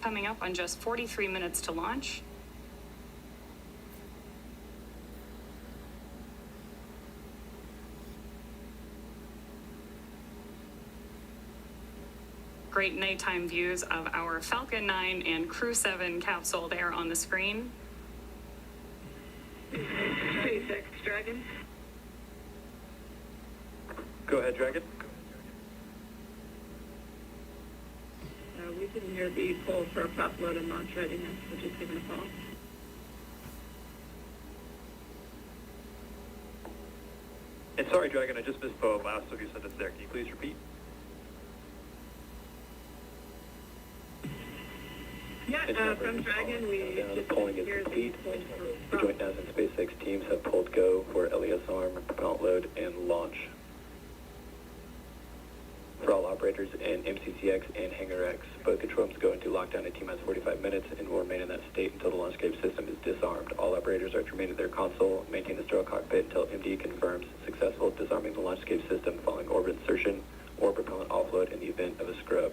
coming up on just 43 minutes to launch. Great nighttime views of our Falcon 9 and Crew-7 capsule there on the screen. SpaceX Dragon. Go ahead, Dragon. We didn't hear the call for a prop load and launch readiness, so just give it a call. And sorry, Dragon, I just missed Poe last, so you said it's there. Can you please repeat? Yeah, from Dragon, we just polling is hear complete. the The joint NASA and SpaceX teams have pulled go for LES arm, propellant load, and launch. For all operators in MCCX and Hangar X, both control rooms go into lockdown at T-minus 45 minutes and will remain in that state until the launchscape system is disarmed. All operators are to remain at their console, maintain the sterile cockpit until MD confirms successful disarming the launchscape system following orbit insertion or propellant offload in the event of a scrub.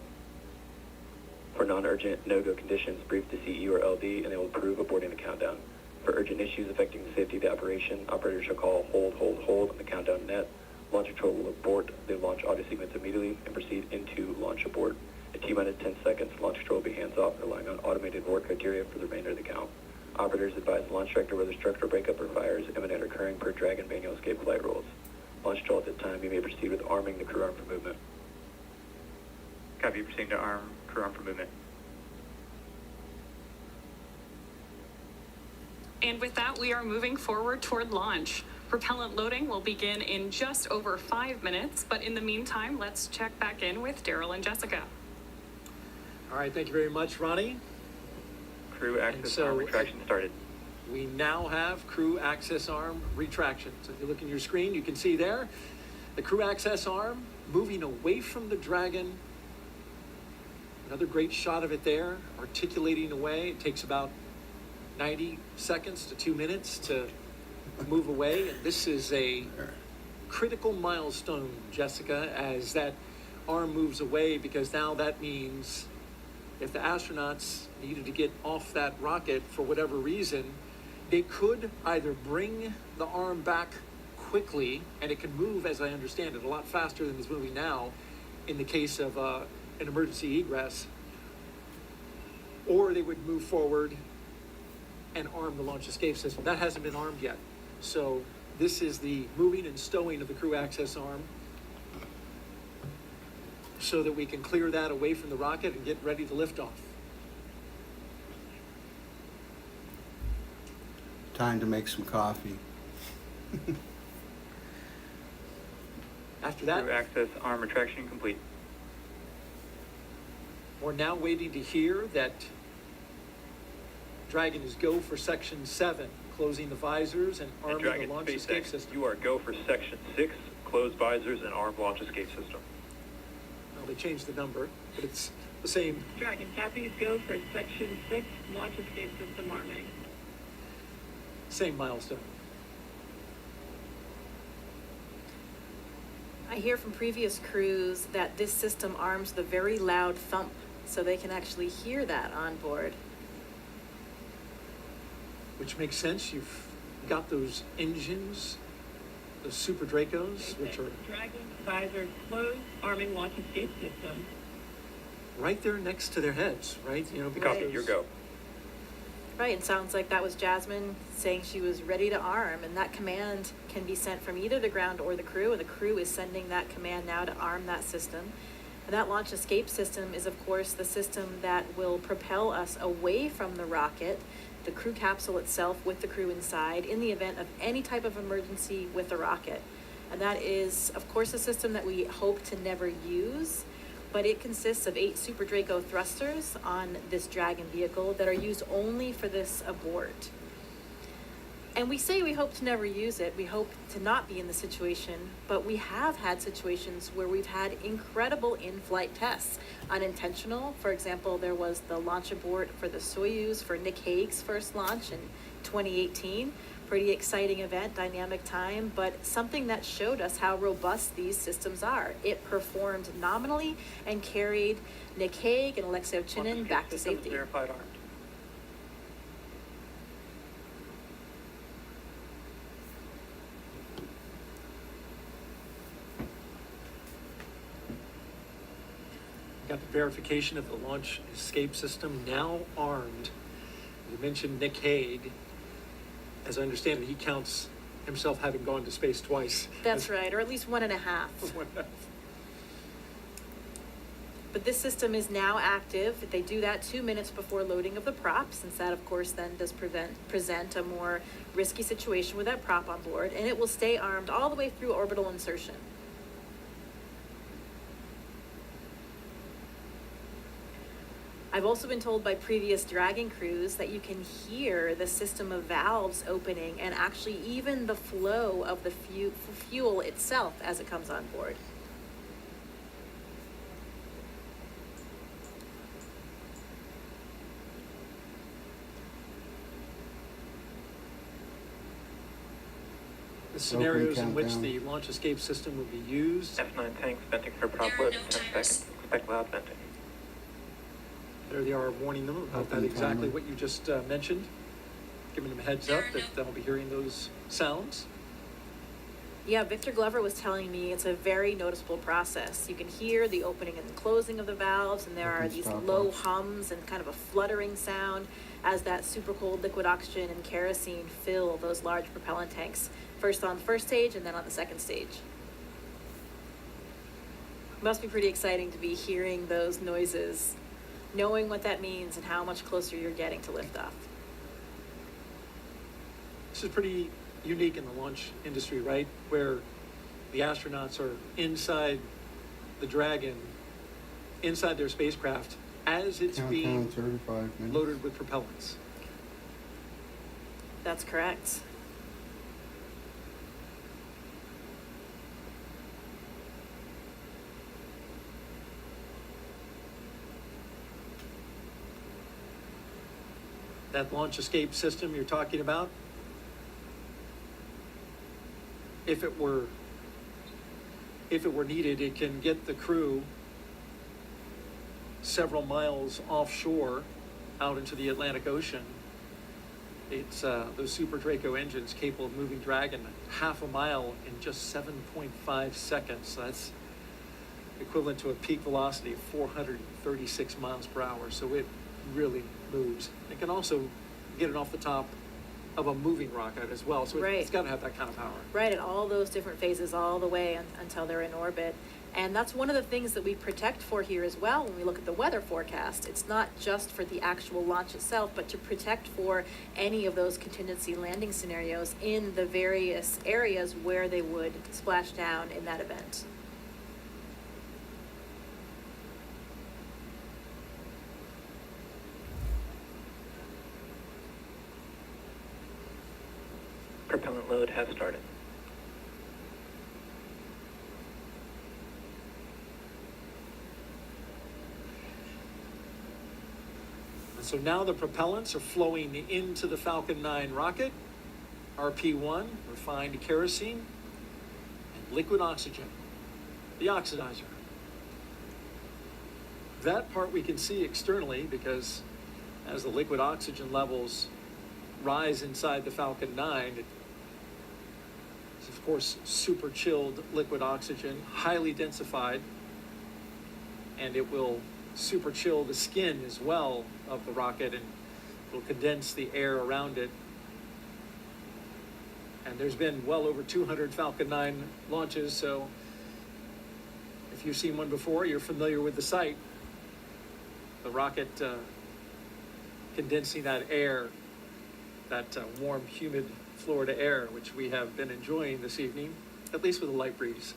For non-urgent, no-go conditions, brief the CE or LD and they will approve aborting the countdown. For urgent issues affecting the safety of the operation, operators shall call hold on the countdown net. Launch control will abort the launch audio sequence immediately and proceed into launch abort. At T-minus 10 seconds, launch control will be hands-off, relying on automated abort criteria for the remainder of the count. Operators advise the launch director whether structural breakup or fires imminent or occurring per Dragon manual escape flight rules. Launch control at this time, you may proceed with arming the crew arm for movement. Copy, proceeding to arm crew arm for movement. And with that, we are moving forward toward launch. Propellant loading will begin in just over 5 minutes, but in the meantime, let's check back in with Daryl and Jessica. All right, thank you very much, Ronnie. Crew access arm retraction started. We now have crew access arm retraction. So if you look in your screen, you can see there the crew access arm moving away from the Dragon. Another great shot of it there, articulating away. It takes about 90 seconds to 2 minutes to move away. And this is a critical milestone, Jessica, as that arm moves away, because now that means if the astronauts needed to get off that rocket for whatever reason, they could either bring the arm back quickly, and it can move, as I understand it, a lot faster than it's moving now in the case of an emergency egress, or they would move forward and arm the launch escape system. That hasn't been armed yet. So this is the moving and stowing of the crew access arm so that we can clear that away from the rocket and get ready to lift off. Time to make some coffee. After that, Crew access arm retraction complete. we're now waiting to hear that Dragon is go for Section 7, closing the visors and And arming Dragon the launch escape SpaceX, system. you are go for Section 6, close visors and arm launch escape system. Well, they changed the number, but it's the same. Dragon Cappies go for Section 6, launch escape system arming. Same milestone. I hear from previous crews that this system arms the very loud thump, so they can actually hear that on board. Which makes sense. You've got those engines, those Super Dracos, which are Dragon visor closed, arming launch escape system. right there next to their heads, right? You know, because Copy, your go. Right, and sounds like that was Jasmine saying she was ready to arm, and that command can be sent from either the ground or the crew, and the crew is sending that command now to arm that system. And that launch escape system is, of course, the system that will propel us away from the rocket, the crew capsule itself with the crew inside, in the event of any type of emergency with the rocket. And that is, of course, a system that we hope to never use, but it consists of 8 Super Draco thrusters on this Dragon vehicle that are used only for this abort. And we say we hope to never use it. We hope to not be in the situation, but we have had situations where we've had incredible in-flight tests. Unintentional, for example, there was the launch abort for the Soyuz for Nick Hague's first launch in 2018, Pretty exciting event, dynamic time, but something that showed us how robust these systems are. It performed nominally and carried Nick Hague and Alexei Ovchinin back to safety. Verified armed. Got the verification of the launch escape system now armed. You mentioned Nick Hague. As I understand it, he counts himself having gone to space twice. That's right, or at least 1.5. But this system is now active. They do that 2 minutes before loading of the prop, since that, of course, then does present a more risky situation with that prop on board, and it will stay armed all the way through orbital insertion. I've also been told by previous Dragon crews that you can hear the system of valves opening and actually even the flow of the fuel itself as it comes on board. The scenarios in which the launch escape system will be used. F9 tanks venting for prop load in 10 seconds. Expect loud venting. There they are warning them about that, exactly what you just mentioned, giving them a heads up that they'll be hearing those sounds. Yeah, Victor Glover was telling me it's a very noticeable process. You can hear the opening and closing of the valves, and there are these low hums and kind of a fluttering sound as that super cold liquid oxygen and kerosene fill those large propellant tanks, first on the first stage and then on the second stage. Must be pretty exciting to be hearing those noises, knowing what that means and how much closer you're getting to liftoff. This is pretty unique in the launch industry, right? Where the astronauts are inside the Dragon, inside their spacecraft, as it's being 35 minutes. loaded with propellants. That's correct. That launch escape system you're talking about, if it were needed, it can get the crew several miles offshore out into the Atlantic Ocean. It's those Super Draco engines capable of moving Dragon half a mile in just 7.5 seconds. So that's equivalent to a peak velocity of 436 miles per hour. So it really moves. It can also get it off the top of a moving rocket as well. So Right. It's got to have that kind of power. Right, at all those different phases all the way until they're in orbit. And that's one of the things that we protect for here as well when we look at the weather forecast. It's not just for the actual launch itself, but to protect for any of those contingency landing scenarios in the various areas where they would splash down in that event. Propellant load has started. And so now the propellants are flowing into the Falcon 9 rocket. RP1, refined kerosene, and liquid oxygen, the oxidizer. That part we can see externally because as the liquid oxygen levels rise inside the Falcon 9, it's of course super chilled liquid oxygen, highly densified, and it will super chill the skin as well of the rocket and will condense the air around it. And there's been well over 200 Falcon 9 launches, so if you've seen one before, you're familiar with the sight. The rocket condensing that air, that warm, humid Florida air, which we have been enjoying this evening, at least with a light breeze.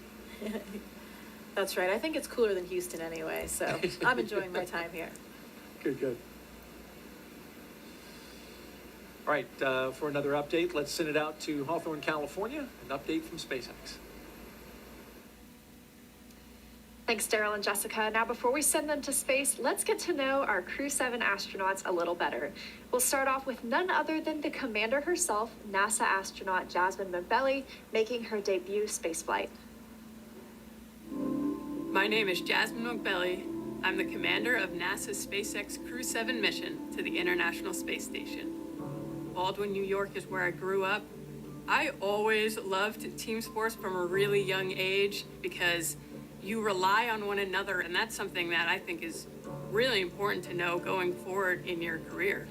That's right. I think it's cooler than Houston anyway, so I'm enjoying my time here. Good, good. All right, for another update, let's send it out to Hawthorne, California, an update from SpaceX. Thanks, Daryl and Jessica. Now, before we send them to space, let's get to know our Crew-7 astronauts a little better. We'll start off with none other than the commander herself, NASA astronaut Jasmine McBelly, making her debut spaceflight. My name is Jasmine McBelly. I'm the commander of NASA's SpaceX Crew-7 mission to the International Space Station. Baldwin, New York is where I grew up. I always loved team sports from a really young age because you rely on one another, and that's something that I think is really important to know going forward in your career.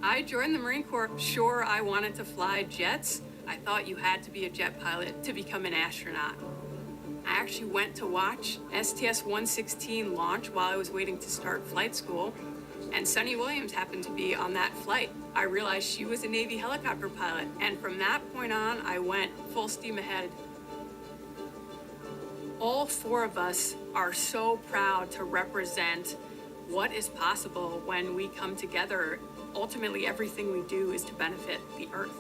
I joined the Marine Corps. Sure, I wanted to fly jets. I thought you had to be a jet pilot to become an astronaut. I actually went to watch STS-116 launch while I was waiting to start flight school, and Sunny Williams happened to be on that flight. I realized she was a Navy helicopter pilot, and from that point on, I went full steam ahead. All four of us are so proud to represent what is possible when we come together. Ultimately, everything we do is to benefit the Earth.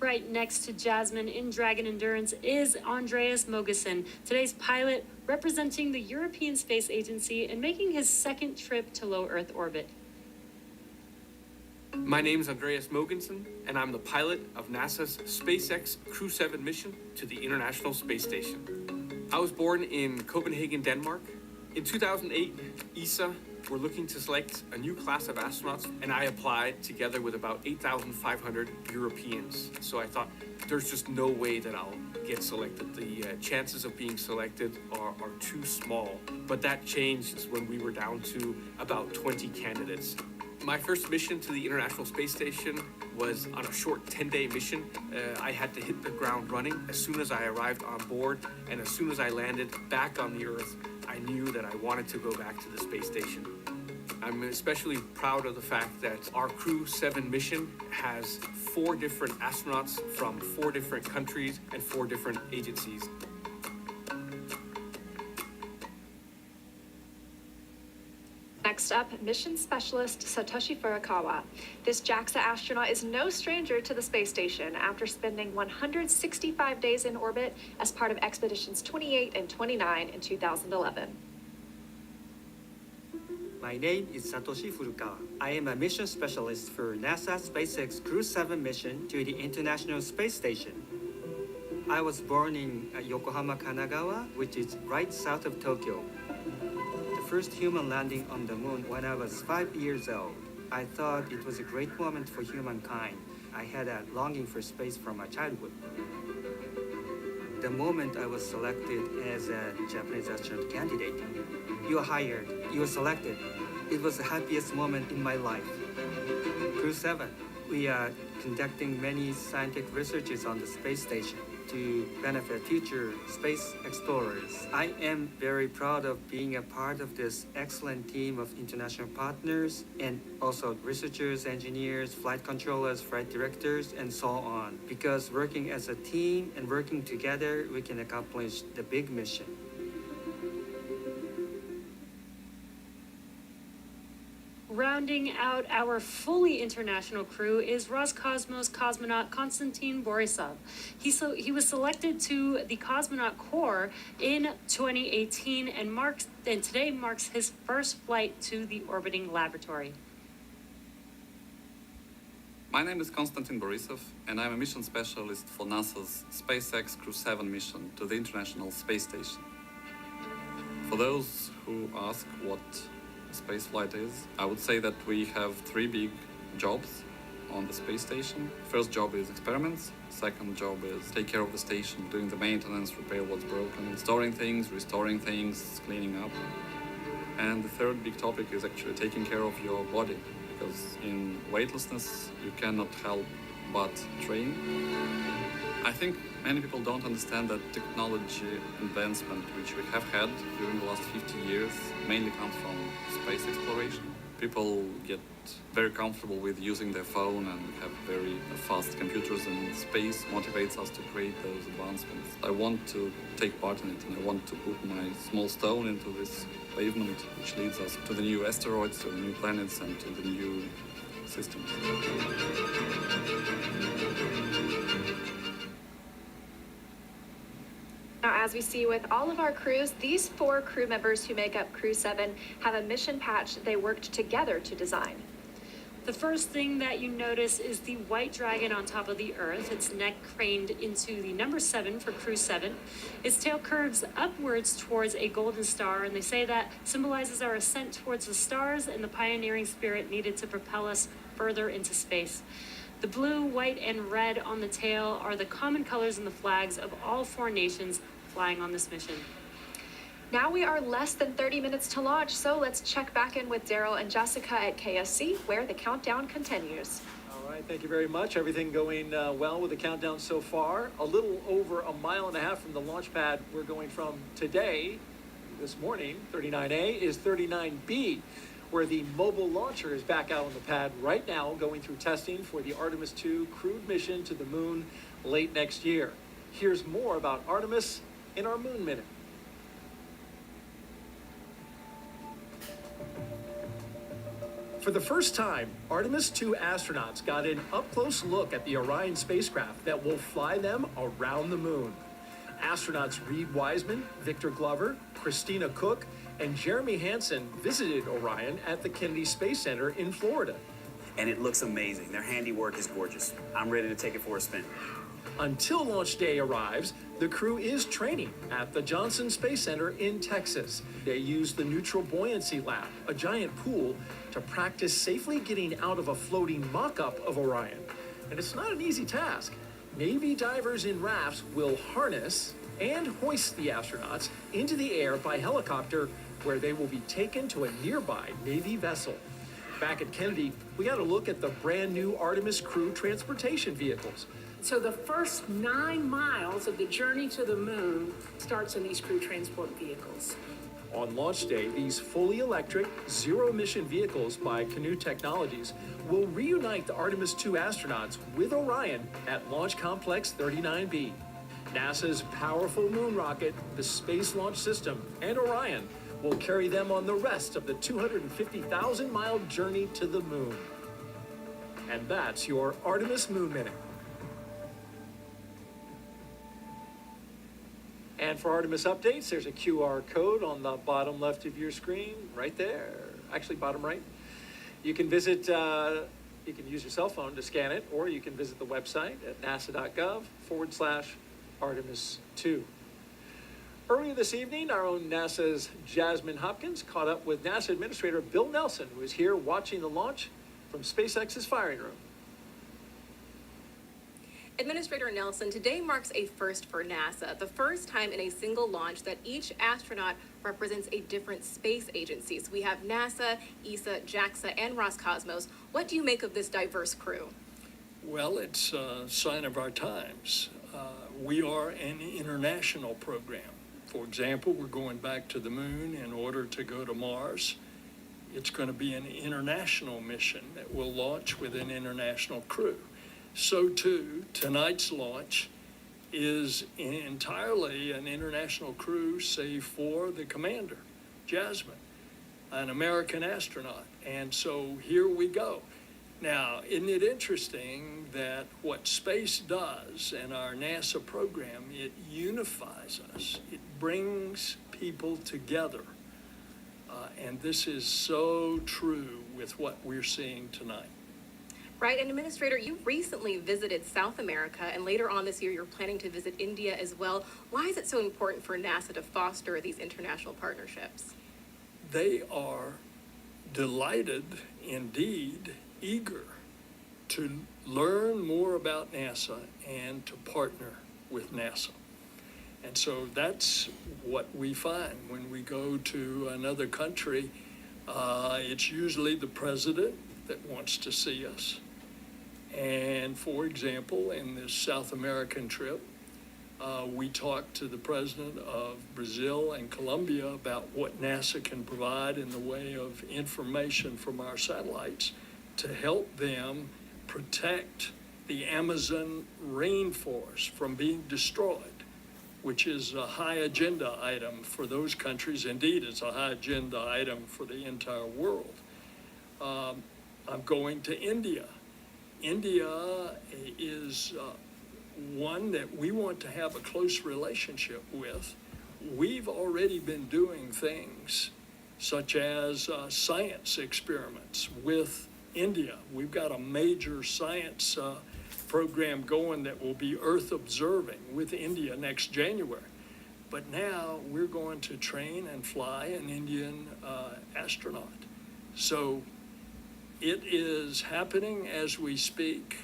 Right next to Jasmine in Dragon Endurance is Andreas Mogensen, today's pilot representing the European Space Agency and making his second trip to low Earth orbit. My name is Andreas Mogensen, and I'm the pilot of NASA's SpaceX Crew-7 mission to the International Space Station. I was born in Copenhagen, Denmark. In 2008, ESA were looking to select a new class of astronauts, and I applied together with about 8,500 Europeans. So I thought, there's just no way that I'll get selected. The chances of being selected are too small. But that changed when we were down to about 20 candidates. My first mission to the International Space Station was on a short 10-day mission. I had to hit the ground running as soon as I arrived on board, and as soon as I landed back on the Earth, I knew that I wanted to go back to the space station. I'm especially proud of the fact that our Crew-7 mission has 4 different astronauts from 4 different countries and 4 different agencies. Next up, mission specialist Satoshi Furukawa. This JAXA astronaut is no stranger to the space station after spending 165 days in orbit as part of expeditions 28 and 29 in 2011. My name is Satoshi Furukawa. I am a mission specialist for NASA SpaceX Crew-7 mission to the International Space Station. I was born in Yokohama, Kanagawa, which is right south of Tokyo. The first human landing on the moon when I was 5 years old. I thought it was a great moment for humankind. I had a longing for space from my childhood. The moment I was selected as a Japanese astronaut candidate, you are hired, you are selected. It was the happiest moment in my life. Crew-7, we are conducting many scientific researches on the space station to benefit future space explorers. I am very proud of being a part of this excellent team of international partners and also researchers, engineers, flight controllers, flight directors, and so on. Because working as a team and working together, we can accomplish the big mission. Rounding out our fully international crew is Roscosmos cosmonaut Konstantin Borisov. He was selected to the Cosmonaut Corps in 2018 and today marks his first flight to the orbiting laboratory. My name is Konstantin Borisov, and I'm a mission specialist for NASA's SpaceX Crew-7 mission to the International Space Station. For those who ask what spaceflight is, I would say that we have 3 big jobs on the space station. First job is experiments. Second job is take care of the station, doing the maintenance, repair what's broken, storing things, restoring things, cleaning up. And the third big topic is actually taking care of your body, because in weightlessness you cannot help but train. I think many people don't understand that technology advancement which we have had during the last 50 years mainly comes from space exploration. People get very comfortable with using their phone and have very fast computers, and space motivates us to create those advancements. I want to take part in it, and I want to put my small stone into this pavement which leads us to the new asteroids, to the new planets, and to the new systems. Now, as we see with all of our crews, these 4 crew members who make up Crew-7 have a mission patch they worked together to design. The first thing that you notice is the white dragon on top of the Earth, its neck craned into the number 7 for Crew-7. Its tail curves upwards towards a golden star, and they say that symbolizes our ascent towards the stars and the pioneering spirit needed to propel us further into space. The blue, white, and red on the tail are the common colors in the flags of all 4 nations flying on this mission. Now we are less than 30 minutes to launch, so let's check back in with Daryl and Jessica at KSC, where the countdown continues. All right, thank you very much. Everything going well with the countdown so far. A little over 1.5 miles from the launch pad we're going from today, this morning, 39A, is 39B, where the mobile launcher is back out on the pad right now, going through testing for the Artemis II crewed mission to the moon late next year. Here's more about Artemis in our Moon Minute. For the first time, Artemis II astronauts got an up-close look at the Orion spacecraft that will fly them around the moon. Astronauts Reed Wiseman, Victor Glover, Christina Cook, and Jeremy Hansen visited Orion at the Kennedy Space Center in Florida. And it looks amazing. Their handiwork is gorgeous. I'm ready to take it for a spin. Until launch day arrives, the crew is training at the Johnson Space Center in Texas. They use the Neutral Buoyancy Lab, a giant pool, to practice safely getting out of a floating mock-up of Orion. And it's not an easy task. Navy divers in rafts will harness and hoist the astronauts into the air by helicopter, where they will be taken to a nearby Navy vessel. Back at Kennedy, we got a look at the brand new Artemis crew transportation vehicles. So the first 9 miles of the journey to the moon starts in these crew transport vehicles. On launch day, these fully electric, zero-emission vehicles by Canoe Technologies will reunite the Artemis II astronauts with Orion at Launch Complex 39B. NASA's powerful moon rocket, the Space Launch System, and Orion will carry them on the rest of the 250,000-mile journey to the moon. And that's your Artemis Moon Minute. And for Artemis updates, there's a QR code on the bottom left of your screen, right there. Actually, bottom right. You can visit, you can use your cell phone to scan it, or you can visit the website at nasa.gov/Artemis2. Earlier this evening, our own NASA's Jasmine Hopkins caught up with NASA Administrator Bill Nelson, who is here watching the launch from SpaceX's firing room. Administrator Nelson, today marks a first for NASA, the first time in a single launch that each astronaut represents a different space agency. So we have NASA, ESA, JAXA, and Roscosmos. What do you make of this diverse crew? Well, it's a sign of our times. We are an international program. For example, we're going back to the moon in order to go to Mars. It's going to be an international mission that will launch with an international crew. So too, tonight's launch is entirely an international crew, save for the commander, Jasmine, an American astronaut. And so here we go. Now, isn't it interesting that what space does in our NASA program, it unifies us. It brings people together. And this is so true with what we're seeing tonight. Right, and Administrator, you recently visited South America, and later on this year you're planning to visit India as well. Why is it so important for NASA to foster these international partnerships? They are delighted, indeed, eager to learn more about NASA and to partner with NASA. And so that's what we find when we go to another country. It's usually the president that wants to see us. And for example, in this South American trip, we talked to the president of Brazil and Colombia about what NASA can provide in the way of information from our satellites to help them protect the Amazon rainforest from being destroyed, which is a high agenda item for those countries. Indeed, it's a high agenda item for the entire world. I'm going to India. India is one that we want to have a close relationship with. We've already been doing things such as science experiments with India. We've got a major science program going that will be Earth observing with India next January. But now we're going to train and fly an Indian astronaut. So it is happening as we speak,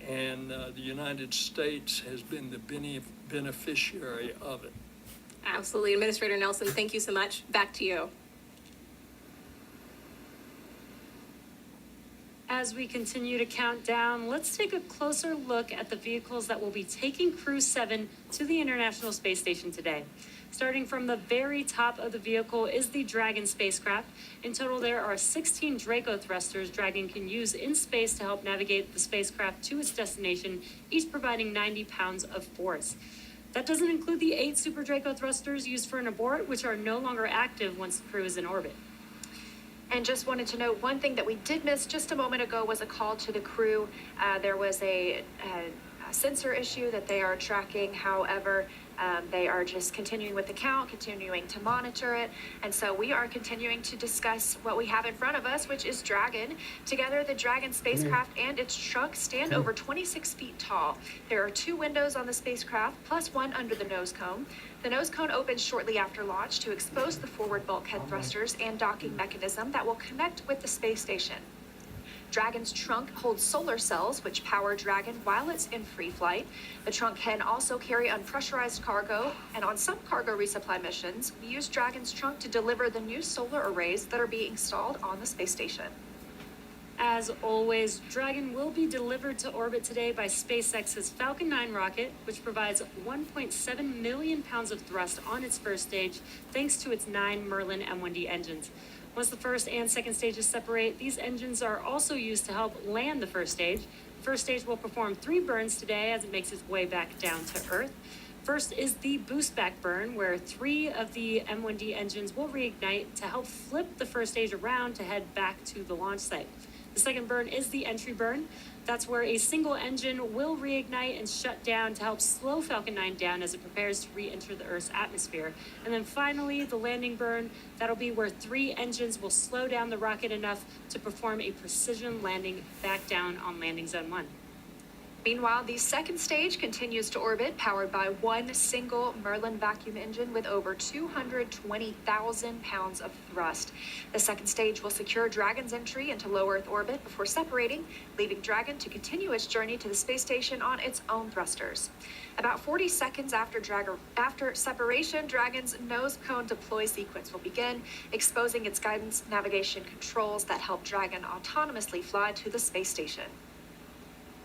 and the United States has been the beneficiary of it. Absolutely. Administrator Nelson, thank you so much. Back to you. As we continue to count down, let's take a closer look at the vehicles that will be taking Crew-7 to the International Space Station today. Starting from the very top of the vehicle is the Dragon spacecraft. In total, there are 16 Draco thrusters Dragon can use in space to help navigate the spacecraft to its destination, each providing 90 pounds of force. That doesn't include the 8 Super Draco thrusters used for an abort, which are no longer active once the crew is in orbit. And just wanted to note, one thing that we did miss just a moment ago was a call to the crew. There was a sensor issue that they are tracking. However, they are just continuing with the count, continuing to monitor it. And so we are continuing to discuss what we have in front of us, which is Dragon. Together, the Dragon spacecraft and its trunk stand over 26 feet tall. There are 2 windows on the spacecraft, plus 1 under the nose cone. The nose cone opens shortly after launch to expose the forward bulkhead thrusters and docking mechanism that will connect with the space station. Dragon's trunk holds solar cells, which power Dragon while it's in free flight. The trunk can also carry unpressurized cargo, and on some cargo resupply missions, we use Dragon's trunk to deliver the new solar arrays that are being installed on the space station. As always, Dragon will be delivered to orbit today by SpaceX's Falcon 9 rocket, which provides 1.7 million pounds of thrust on its first stage, thanks to its 9 Merlin M1D engines. Once the first and second stages separate, these engines are also used to help land the first stage. First stage will perform 3 burns today as it makes its way back down to Earth. First is the boost back burn, where 3 of the M1D engines will reignite to help flip the first stage around to head back to the launch site. The second burn is the entry burn. That's where a single engine will reignite and shut down to help slow Falcon 9 down as it prepares to re-enter the Earth's atmosphere. And then finally, the landing burn. That'll be where 3 engines will slow down the rocket enough to perform a precision landing back down on landing zone 1. Meanwhile, the second stage continues to orbit, powered by 1 single Merlin vacuum engine with over 220,000 pounds of thrust. The second stage will secure Dragon's entry into low Earth orbit before separating, leaving Dragon to continue its journey to the space station on its own thrusters. About 40 seconds after separation, Dragon's nose cone deploy sequence will begin, exposing its guidance navigation controls that help Dragon autonomously fly to the space station.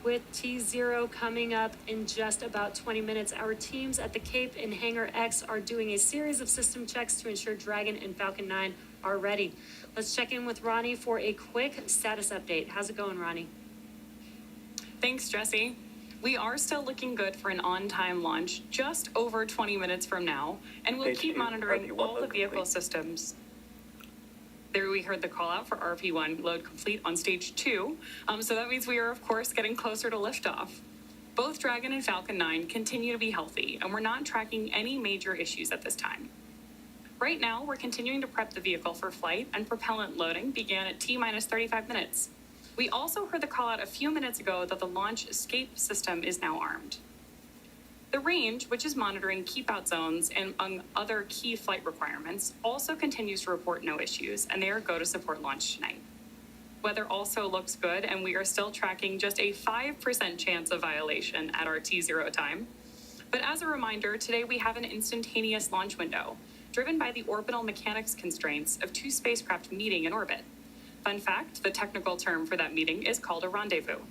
With T0 coming up in just about 20 minutes, our teams at the Cape and Hangar X are doing a series of system checks to ensure Dragon and Falcon 9 are ready. Let's check in with Ronnie for a quick status update. How's it going, Ronnie? Thanks, Jesse. We are still looking good for an on-time launch just over 20 minutes from now, and we'll keep monitoring all the vehicle systems. There we heard the call out for RP1 load complete on stage 2. So that means we are, of course, getting closer to liftoff. Both Dragon and Falcon 9 continue to be healthy, and we're not tracking any major issues at this time. Right now, we're continuing to prep the vehicle for flight, and propellant loading began at T-minus 35 minutes. We also heard the call out a few minutes ago that the launch escape system is now armed. The range, which is monitoring keep-out zones and among other key flight requirements, also continues to report no issues, and they are go to support launch tonight. Weather also looks good, and we are still tracking just a 5% chance of violation at our T0 time. But as a reminder, today we have an instantaneous launch window, driven by the orbital mechanics constraints of 2 spacecraft meeting in orbit. Fun fact, the technical term for that meeting is called a rendezvous.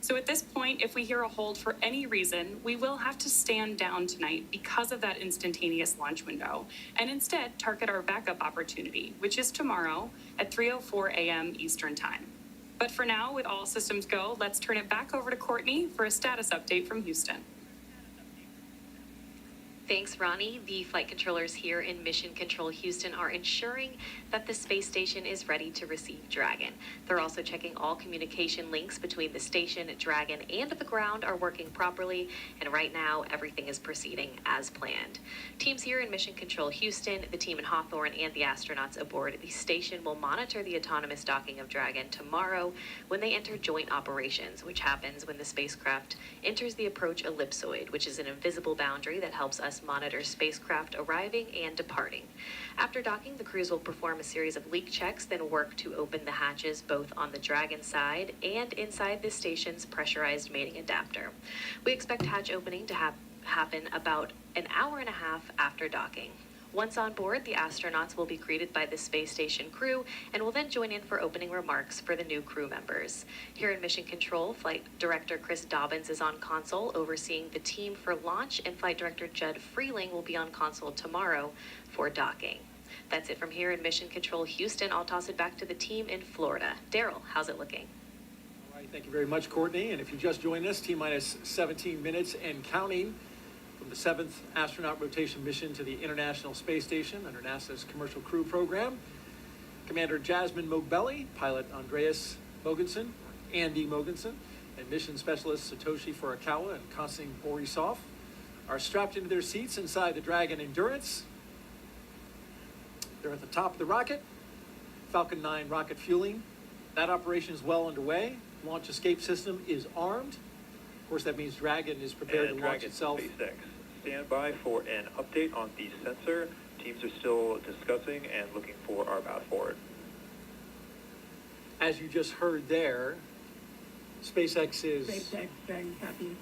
So at this point, if we hear a hold for any reason, we will have to stand down tonight because of that instantaneous launch window, and instead target our backup opportunity, which is tomorrow at 3:04 a.m. Eastern Time. But for now, with all systems go, let's turn it back over to Courtney for a status update from Houston. Thanks, Ronnie. The flight controllers here in Mission Control Houston are ensuring that the space station is ready to receive Dragon. They're also checking all communication links between the station, Dragon, and the ground are working properly, and right now everything is proceeding as planned. Teams here in Mission Control Houston, the team in Hawthorne, and the astronauts aboard the station will monitor the autonomous docking of Dragon tomorrow when they enter joint operations, which happens when the spacecraft enters the approach ellipsoid, which is an invisible boundary that helps us monitor spacecraft arriving and departing. After docking, the crews will perform a series of leak checks, then work to open the hatches both on the Dragon side and inside the station's pressurized mating adapter. We expect hatch opening to happen about an hour and a half after docking. Once on board, the astronauts will be greeted by the space station crew and will then join in for opening remarks for the new crew members. Here in Mission Control, Flight Director Chris Dobbins is on console overseeing the team for launch, and Flight Director Judd Freeling will be on console tomorrow for docking. That's it from here in Mission Control Houston. I'll toss it back to the team in Florida. Daryl, how's it looking? All right, thank you very much, Courtney. And if you just joined us, T-minus 17 minutes and counting from the 7th astronaut rotation mission to the International Space Station under NASA's Commercial Crew Program. Commander Jasmine Mogbelli, pilot Andreas Mogensen, Andy Mogensen, and mission specialist Satoshi Furukawa and Konstantin Borisov are strapped into their seats inside the Dragon Endurance. They're at the top of the rocket. Falcon 9 rocket fueling. That operation is well underway. Launch escape system is armed. Of course, that means Dragon is prepared to launch itself. SpaceX, stand by for an update on the sensor. Teams are still discussing and looking for our path forward. As you just heard there, SpaceX is SpaceX, Dragon copy.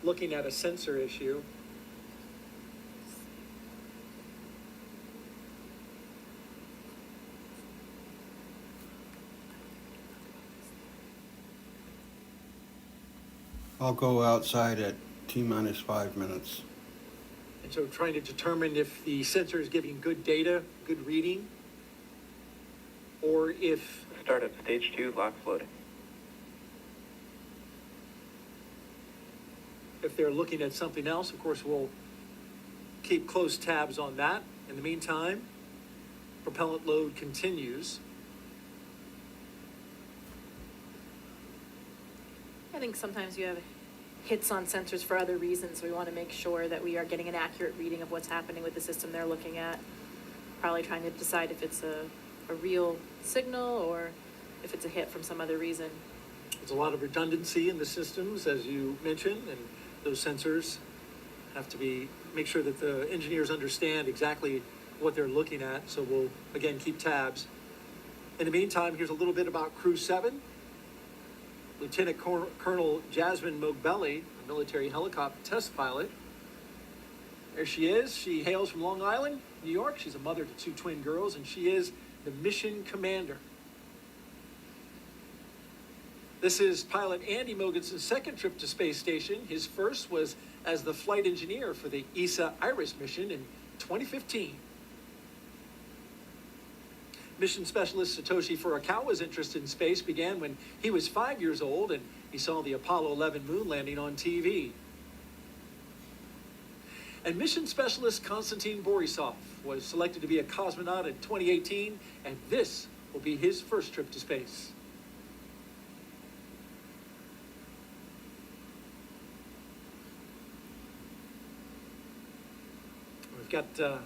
looking at a sensor issue. I'll go outside at T-minus 5 minutes. And so trying to determine if the sensor is giving good data, good reading, or if... Startup stage 2, lock floating. If they're looking at something else. Of course, we'll keep close tabs on that. In the meantime, propellant load continues. I think sometimes you have hits on sensors for other reasons. We want to make sure that we are getting an accurate reading of what's happening with the system they're looking at. Probably trying to decide if it's a real signal or if it's a hit from some other reason. There's a lot of redundancy in the systems, as you mentioned, and those sensors have to make sure that the engineers understand exactly what they're looking at. So we'll, again, keep tabs. In the meantime, here's a little bit about Crew-7. Lieutenant Colonel Jasmine Mogbelli, a military helicopter test pilot. There she is. She hails from Long Island, New York. She's a mother to 2 twin girls, and she is the mission commander. This is pilot Andy Mogensen's second trip to space station. His first was as the flight engineer for the ESA IRIS mission in 2015. Mission specialist Satoshi Furukawa's interest in space began when he was 5 years old and he saw the Apollo 11 moon landing on TV. And mission specialist Konstantin Borisov was selected to be a cosmonaut in 2018, and this will be his first trip to space. We've got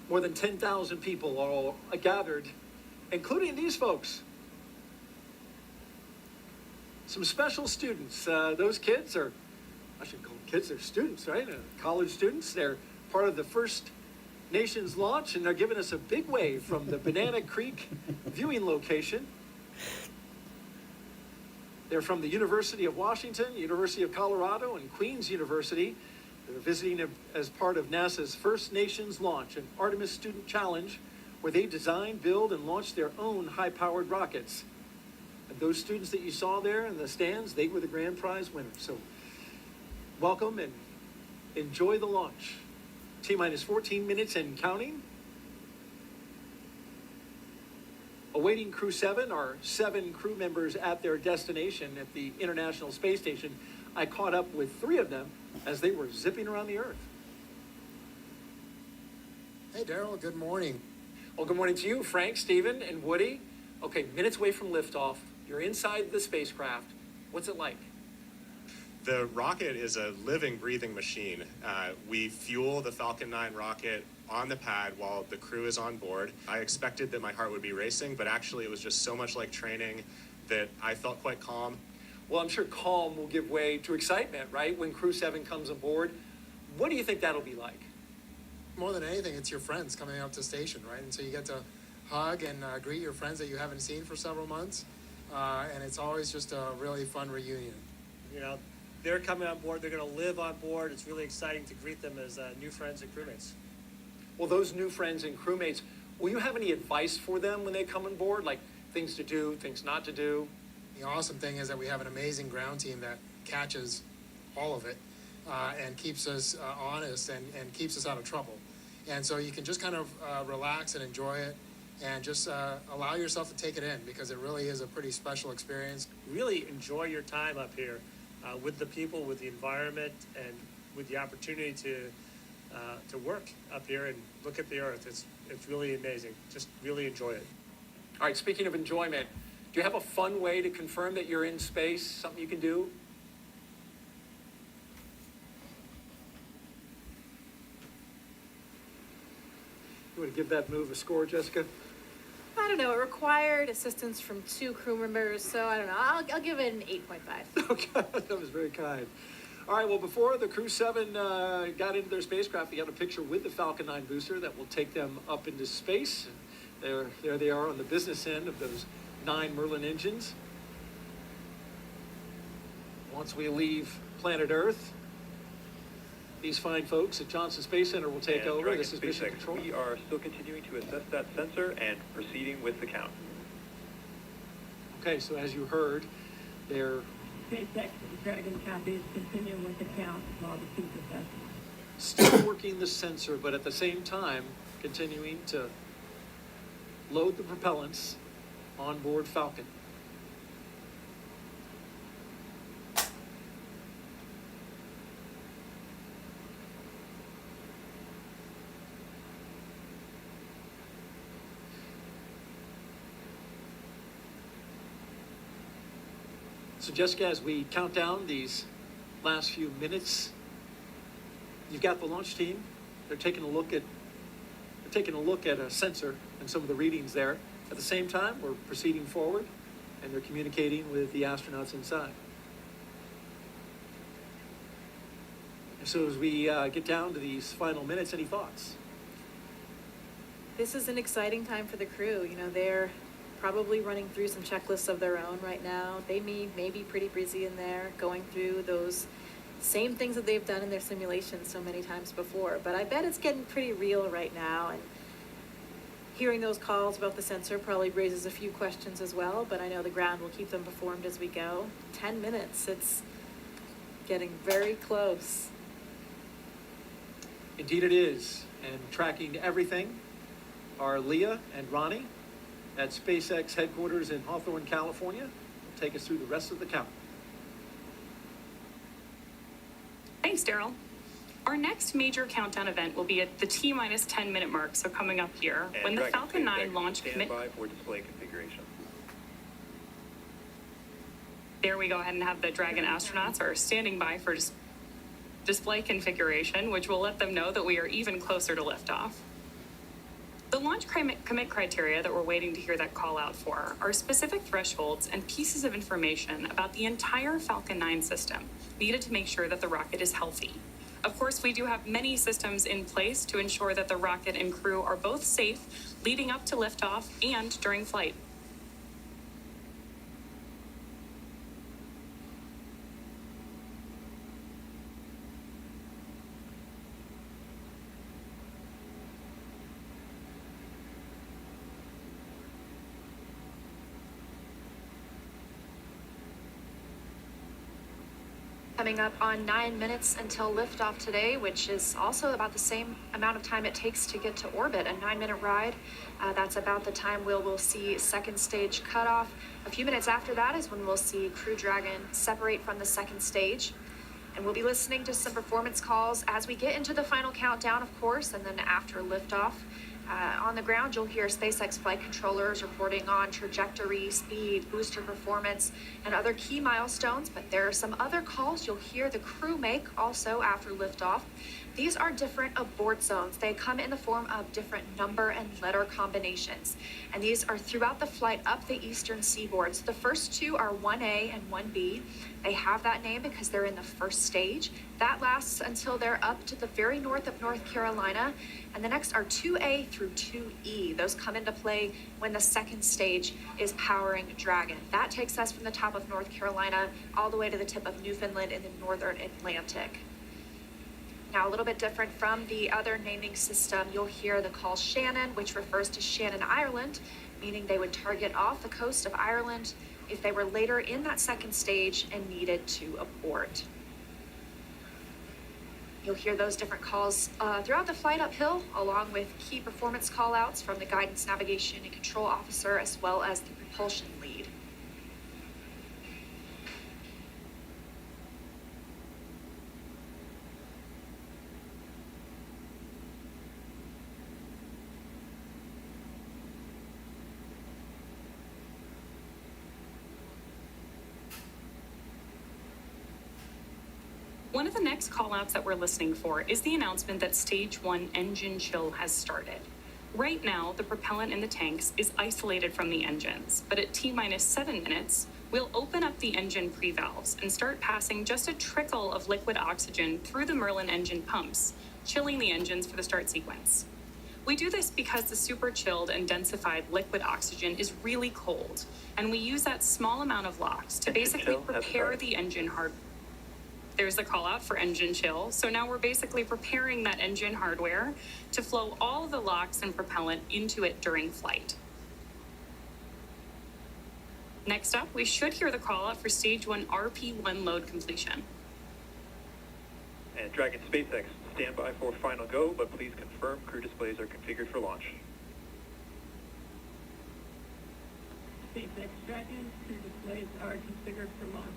more than 10,000 people all gathered, including these folks. Some special students. Those kids are, I should call them kids, they're students, right? College students. They're part of the First Nations launch, and they're giving us a big wave from the Banana Creek viewing location. They're from the University of Washington, University of Colorado, and Queen's University. They're visiting as part of NASA's First Nations launch, an Artemis Student Challenge, where they design, build, and launch their own high-powered rockets. And those students that you saw there in the stands, they were the grand prize winners. So welcome and enjoy the launch. T-minus 14 minutes and counting. Awaiting Crew-7 are 7 crew members at their destination at the International Space Station. I caught up with 3 of them as they were zipping around the Earth. Hey, Daryl, good morning. Well, good morning to you, Frank, Stephen, and Woody. Okay, minutes away from liftoff. You're inside the spacecraft. What's it like? The rocket is a living, breathing machine. We fuel the Falcon 9 rocket on the pad while the crew is on board. I expected that my heart would be racing, but actually it was just so much like training that I felt quite calm. Well, I'm sure calm will give way to excitement, right? When Crew-7 comes aboard. What do you think that'll be like? More than anything, it's your friends coming up to station, right? And so you get to hug and greet your friends that you haven't seen for several months. And it's always just a really fun reunion. You know, they're coming on board. They're going to live on board. It's really exciting to greet them as new friends and crewmates. Well, those new friends and crewmates, will you have any advice for them when they come on board? Like things to do, things not to do? The awesome thing is that we have an amazing ground team that catches all of it and keeps us honest and keeps us out of trouble. And so you can just kind of relax and enjoy it and just allow yourself to take it in because it really is a pretty special experience. Really enjoy your time up here with the people, with the environment, and with the opportunity to work up here and look at the Earth. It's really amazing. Just really enjoy it. All right, speaking of enjoyment, do you have a fun way to confirm that you're in space, something you can do? You want to give that move a score, Jessica? I don't know. It required assistance from 2 crew members, so I don't know. I'll give it an 8.5. Okay, that was very kind. All right, well, before the Crew-7 got into their spacecraft, they got a picture with the Falcon 9 booster that will take them up into space. There they are on the business end of those 9 Merlin engines. Once we leave planet Earth, these fine folks at Johnson Space Center will take over. Dragon This is Mission SpaceX, Control. we are still continuing to assess that sensor and proceeding with the count. Okay, so as you heard, they're SpaceX Dragon copies continue with the count while the peak assessment. still working the sensor, but at the same time, continuing to load the propellants on board Falcon. So Jessica, as we count down these last few minutes, you've got the launch team. They're taking a look at a sensor and some of the readings there. At the same time, we're proceeding forward, and they're communicating with the astronauts inside. And so as we get down to these final minutes, any thoughts? This is an exciting time for the crew. You know, they're probably running through some checklists of their own right now. They may be pretty busy in there, going through those same things that they've done in their simulations so many times before. But I bet it's getting pretty real right now, and hearing those calls about the sensor probably raises a few questions as well, but I know the ground will keep them informed as we go. 10 minutes, it's getting very close. Indeed it is. And tracking everything are Leah and Ronnie at SpaceX headquarters in Hawthorne, California. They'll take us through the rest of the count. Thanks, Daryl. Our next major countdown event will be at the T-minus 10 minute mark, so coming up here, And when the Dragon Falcon 9 SpaceX, launch stand by for display configuration. There we go ahead and have the Dragon astronauts are standing by for display configuration, which will let them know that we are even closer to liftoff. The launch commit criteria that we're waiting to hear that call out for are specific thresholds and pieces of information about the entire Falcon 9 system needed to make sure that the rocket is healthy. Of course, we do have many systems in place to ensure that the rocket and crew are both safe leading up to liftoff and during flight. Coming up on 9 minutes until liftoff today, which is also about the same amount of time it takes to get to orbit, a 9-minute ride. That's about the time we'll see second stage cutoff. A few minutes after that is when we'll see Crew Dragon separate from the second stage. And we'll be listening to some performance calls as we get into the final countdown, of course, and then after liftoff. On the ground, you'll hear SpaceX flight controllers reporting on trajectory, speed, booster performance, and other key milestones. But there are some other calls you'll hear the crew make also after liftoff. These are different abort zones. They come in the form of different number and letter combinations. And these are throughout the flight up the eastern seaboard. So the first two are 1A and 1B. They have that name because they're in the first stage. That lasts until they're up to the very north of North Carolina. And the next are 2A through 2E. Those come into play when the second stage is powering Dragon. That takes us from the top of North Carolina all the way to the tip of Newfoundland in the northern Atlantic. Now, a little bit different from the other naming system, you'll hear the call Shannon, which refers to Shannon, Ireland, meaning they would target off the coast of Ireland if they were later in that second stage and needed to abort. You'll hear those different calls throughout the flight uphill, along with key performance call-outs from the guidance, navigation, and control officer, as well as the propulsion lead. One of the next callouts that we're listening for is the announcement that Stage 1 engine chill has started. Right now, the propellant in the tanks is isolated from the engines, but at T-minus 7 minutes, we'll open up the engine pre-valves and start passing just a trickle of liquid oxygen through the Merlin engine pumps, chilling the engines for the start sequence. We do this because the super chilled and densified liquid oxygen is really cold, and we use that small amount of LOX to basically prepare the engine hardware. There's the call out for engine chill. So now we're basically preparing that engine hardware to flow all of the LOX and propellant into it during flight. Next up, we should hear the call out for Stage 1 RP1 load completion. And Dragon SpaceX, stand by for final go, but please confirm crew displays are configured for launch. SpaceX Dragon, crew displays are configured for launch.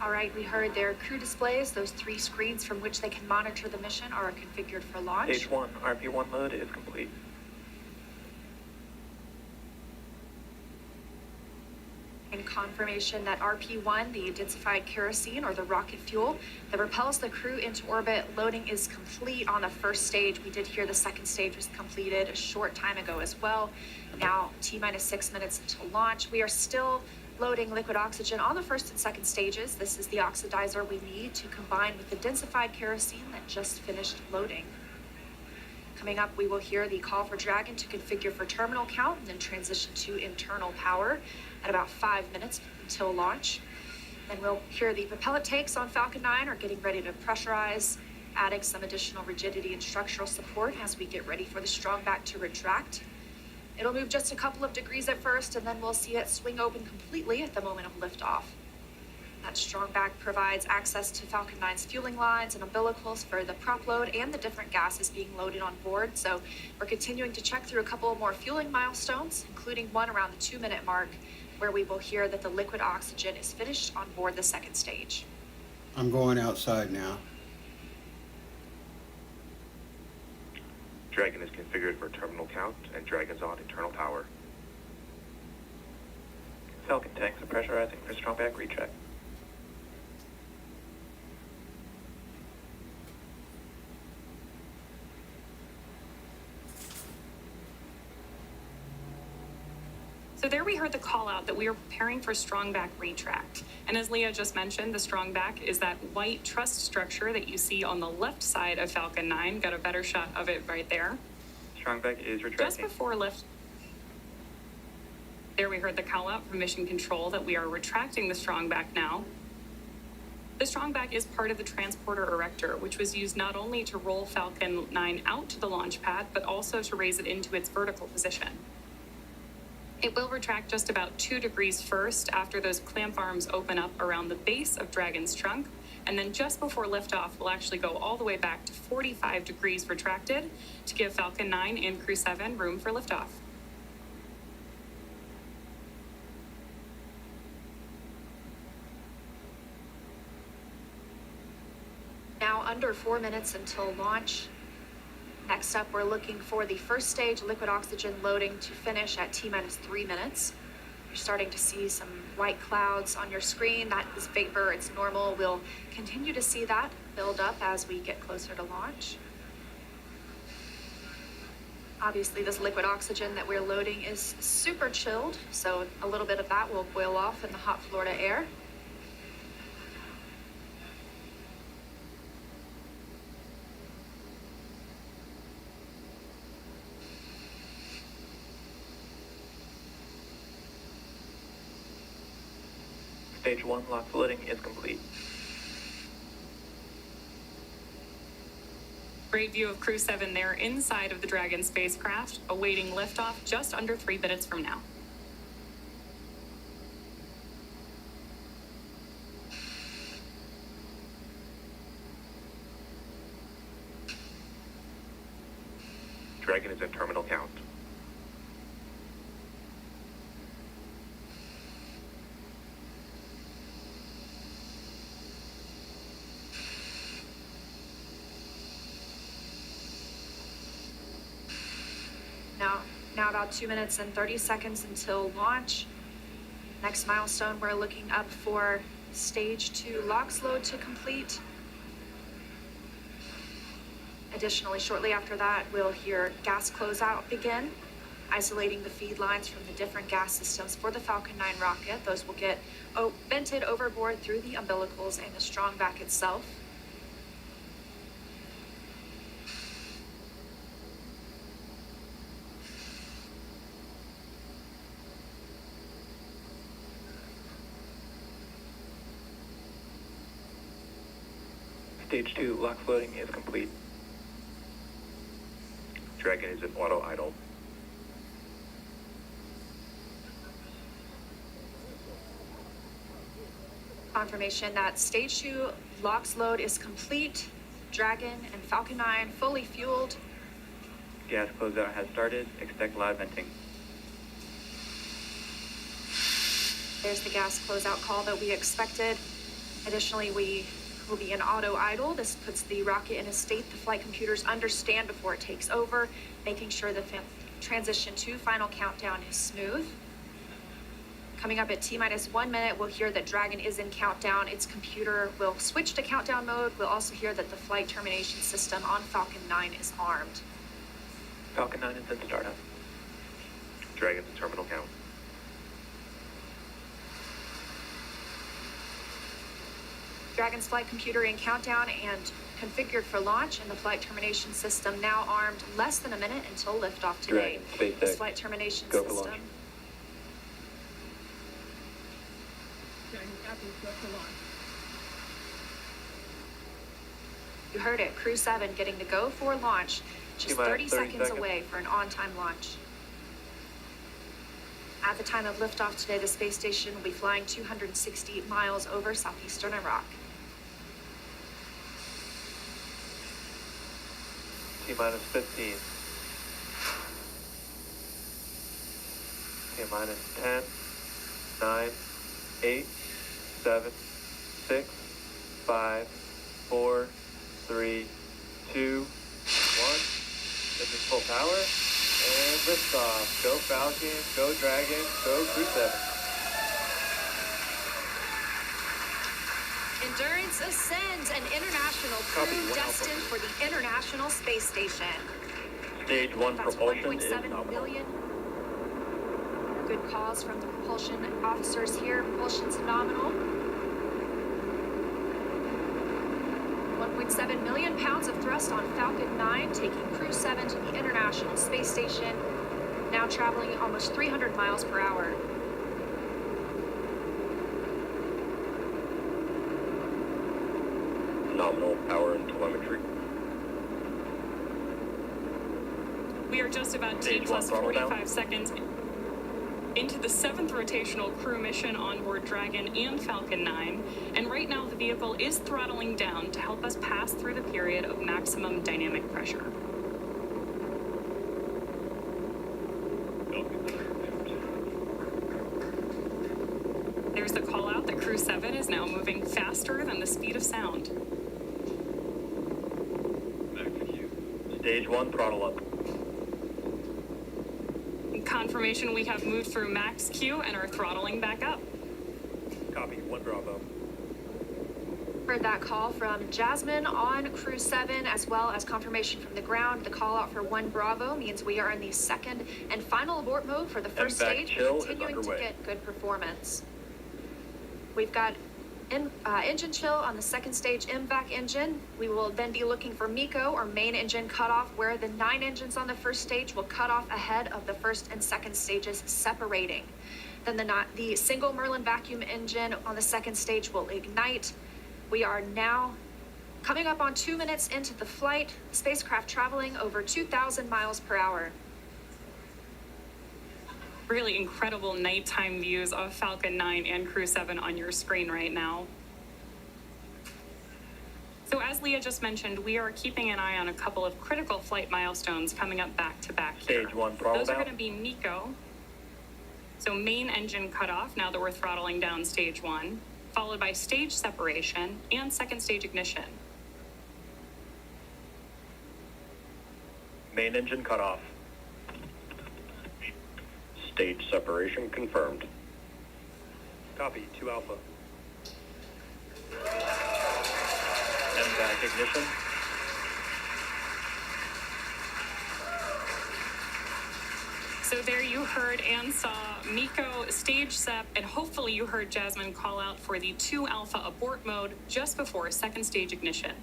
All right, we heard their crew displays. Those 3 screens from which they can monitor the mission are configured for launch. Stage 1, RP1 load is complete. And confirmation that RP1, the densified kerosene or the rocket fuel that propels the crew into orbit, loading is complete on the first stage. We did hear the second stage was completed a short time ago as well. Now, T-minus 6 minutes until launch. We are still loading liquid oxygen on the first and second stages. This is the oxidizer we need to combine with the densified kerosene that just finished loading. Coming up, we will hear the call for Dragon to configure for terminal count and then transition to internal power at about 5 minutes until launch. Then we'll hear the propellant tanks on Falcon 9 are getting ready to pressurize, adding some additional rigidity and structural support as we get ready for the strong back to retract. It'll move just a couple of degrees at first, and then we'll see it swing open completely at the moment of liftoff. That strong back provides access to Falcon 9's fueling lines and umbilicals for the prop load and the different gases being loaded on board. So we're continuing to check through a couple more fueling milestones, including one around the 2-minute mark, where we will hear that the liquid oxygen is finished on board the second stage. I'm going outside now. Dragon is configured for terminal count, and Dragon's on internal power. Falcon tanks are pressurizing for strong back recheck. So there we heard the call out that we are preparing for strong back retract. And as Leah just mentioned, the strong back is that white truss structure that you see on the left side of Falcon 9. Got a better shot of it right there. Strong back is retracting. Just before lift. There we heard the call out from Mission Control that we are retracting the strong back now. The strong back is part of the transporter erector, which was used not only to roll Falcon 9 out to the launch pad, but also to raise it into its vertical position. It will retract just about 2 degrees first after those clamp arms open up around the base of Dragon's trunk, and then just before liftoff, we'll actually go all the way back to 45 degrees retracted to give Falcon 9 and Crew-7 room for liftoff. under 4 minutes until launch. Next up, we're looking for the first stage liquid oxygen loading to finish at T-minus 3 minutes. You're starting to see some white clouds on your screen. That is vapor. It's normal. We'll continue to see that build up as we get closer to launch. Obviously, this liquid oxygen that we're loading is super chilled, so a little bit of that will boil off in the hot Florida air. Stage 1 LOX loading is complete. Great view of Crew-7 there inside of the Dragon spacecraft, awaiting liftoff just under 3 minutes from now. Dragon is in terminal count. Now about 2 minutes and 30 seconds until launch. Next milestone, we're looking up for stage 2 LOX load to complete. Additionally, shortly after that, we'll hear gas closeout begin, isolating the feed lines from the different gas systems for the Falcon 9 rocket. Those will get vented overboard through the umbilicals and the strong back itself. Stage 2 LOX loading is complete. Dragon is in auto idle. Confirmation that stage 2 LOX load is complete. Dragon and Falcon 9 fully fueled. Gas closeout has started. Expect loud venting. There's the gas closeout call that we expected. Additionally, we will be in auto idle. This puts the rocket in a state the flight computers understand before it takes over, making sure the transition to final countdown is smooth. Coming up at T-minus 1 minute, we'll hear that Dragon is in countdown. Its computer will switch to countdown mode. We'll also hear that the flight termination system on Falcon 9 is armed. Falcon 9 is in startup. Dragon's in terminal count. Dragon's flight computer in countdown and configured for launch, and the flight termination system now armed. Less than a minute until liftoff today. Dragon, SpaceX, this flight termination go for system. launch. Dragon copies, go for launch. You heard it, Crew-7 getting the go for launch, just 30 seconds away for an on-time launch. At the time of liftoff today, the space station will be flying 260 miles over southeastern Iraq. T-minus 15. T-minus 10, 9, 8, 7, 6, 5, 4, 3, 2, 1. This is full power. And liftoff. Go Falcon, go Dragon, go Crew-7. Endurance ascends, an international crew destined for the International Space Station. Stage 1 That's propulsion is 1.7 nominal. million. Good calls from the propulsion officers here. Propulsion's nominal. 1.7 million pounds of thrust on Falcon 9, taking Crew-7 to the International Space Station, now traveling almost 300 miles per hour. Nominal power and telemetry. We are just about T Stage plus 1 throttle 45 seconds into the 7th rotational crew mission on board Dragon and Falcon 9, and right now the vehicle is throttling down to help us pass through the period of maximum dynamic pressure. There's the call out that Crew-7 is now moving faster than the speed of sound. Stage 1, throttle up. Confirmation we have moved through max Q and are throttling back up. Copy, 1 Bravo. Heard that call from Jasmine on Crew-7, as well as confirmation from the ground. The call out for 1 Bravo means we are in the second and final abort mode for the first stage, continuing to get good performance. We've got engine chill on the second stage MVAC engine. We will then be looking for MECO, or main engine cutoff, where the 9 engines on the first stage will cut off ahead of the first and second stages separating. Then the single Merlin vacuum engine on the second stage will ignite. We are now coming up on 2 minutes into the flight, spacecraft traveling over 2,000 miles per hour. Really incredible nighttime views of Falcon 9 and Crew-7 on your screen right now. So as Leah just mentioned, we are keeping an eye on a couple of critical flight milestones coming up back to back here. Stage 1, throttle Those are down. going to be MECO. So main engine cutoff, now that we're throttling down stage 1, followed by stage separation and second stage ignition. Main engine cutoff. Stage separation confirmed. Copy, 2 Alpha. MVAC ignition. So there you heard and saw MECO, stage sep, and hopefully you heard Jasmine call out for the 2 Alpha abort mode just before second stage ignition.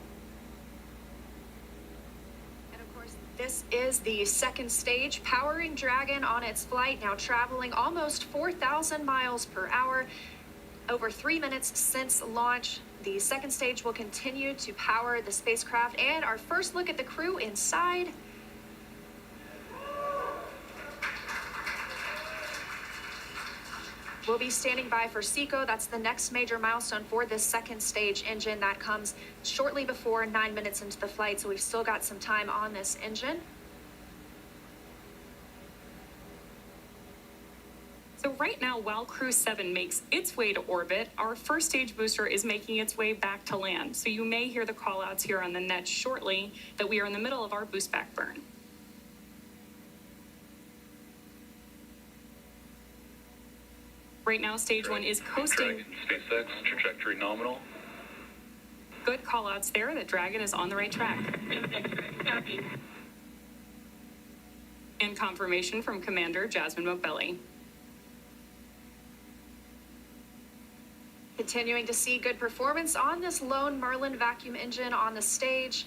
And of course, this is the second stage, powering Dragon on its flight, now traveling almost 4,000 miles per hour. Over 3 minutes since launch, the second stage will continue to power the spacecraft, and our first look at the crew inside. We'll be standing by for SECO. That's the next major milestone for this second stage engine. That comes shortly before 9 minutes into the flight, so we've still got some time on this engine. So right now, while Crew-7 makes its way to orbit, our first stage booster is making its way back to land. So you may hear the call-outs here on the net shortly that we are in the middle of our boost back burn. Right now, stage 1 is coasting. SpaceX, trajectory nominal. Good call-outs there that Dragon is on the right track. And confirmation from Commander Jasmine Mokbeli. Continuing to see good performance on this lone Merlin vacuum engine on the stage.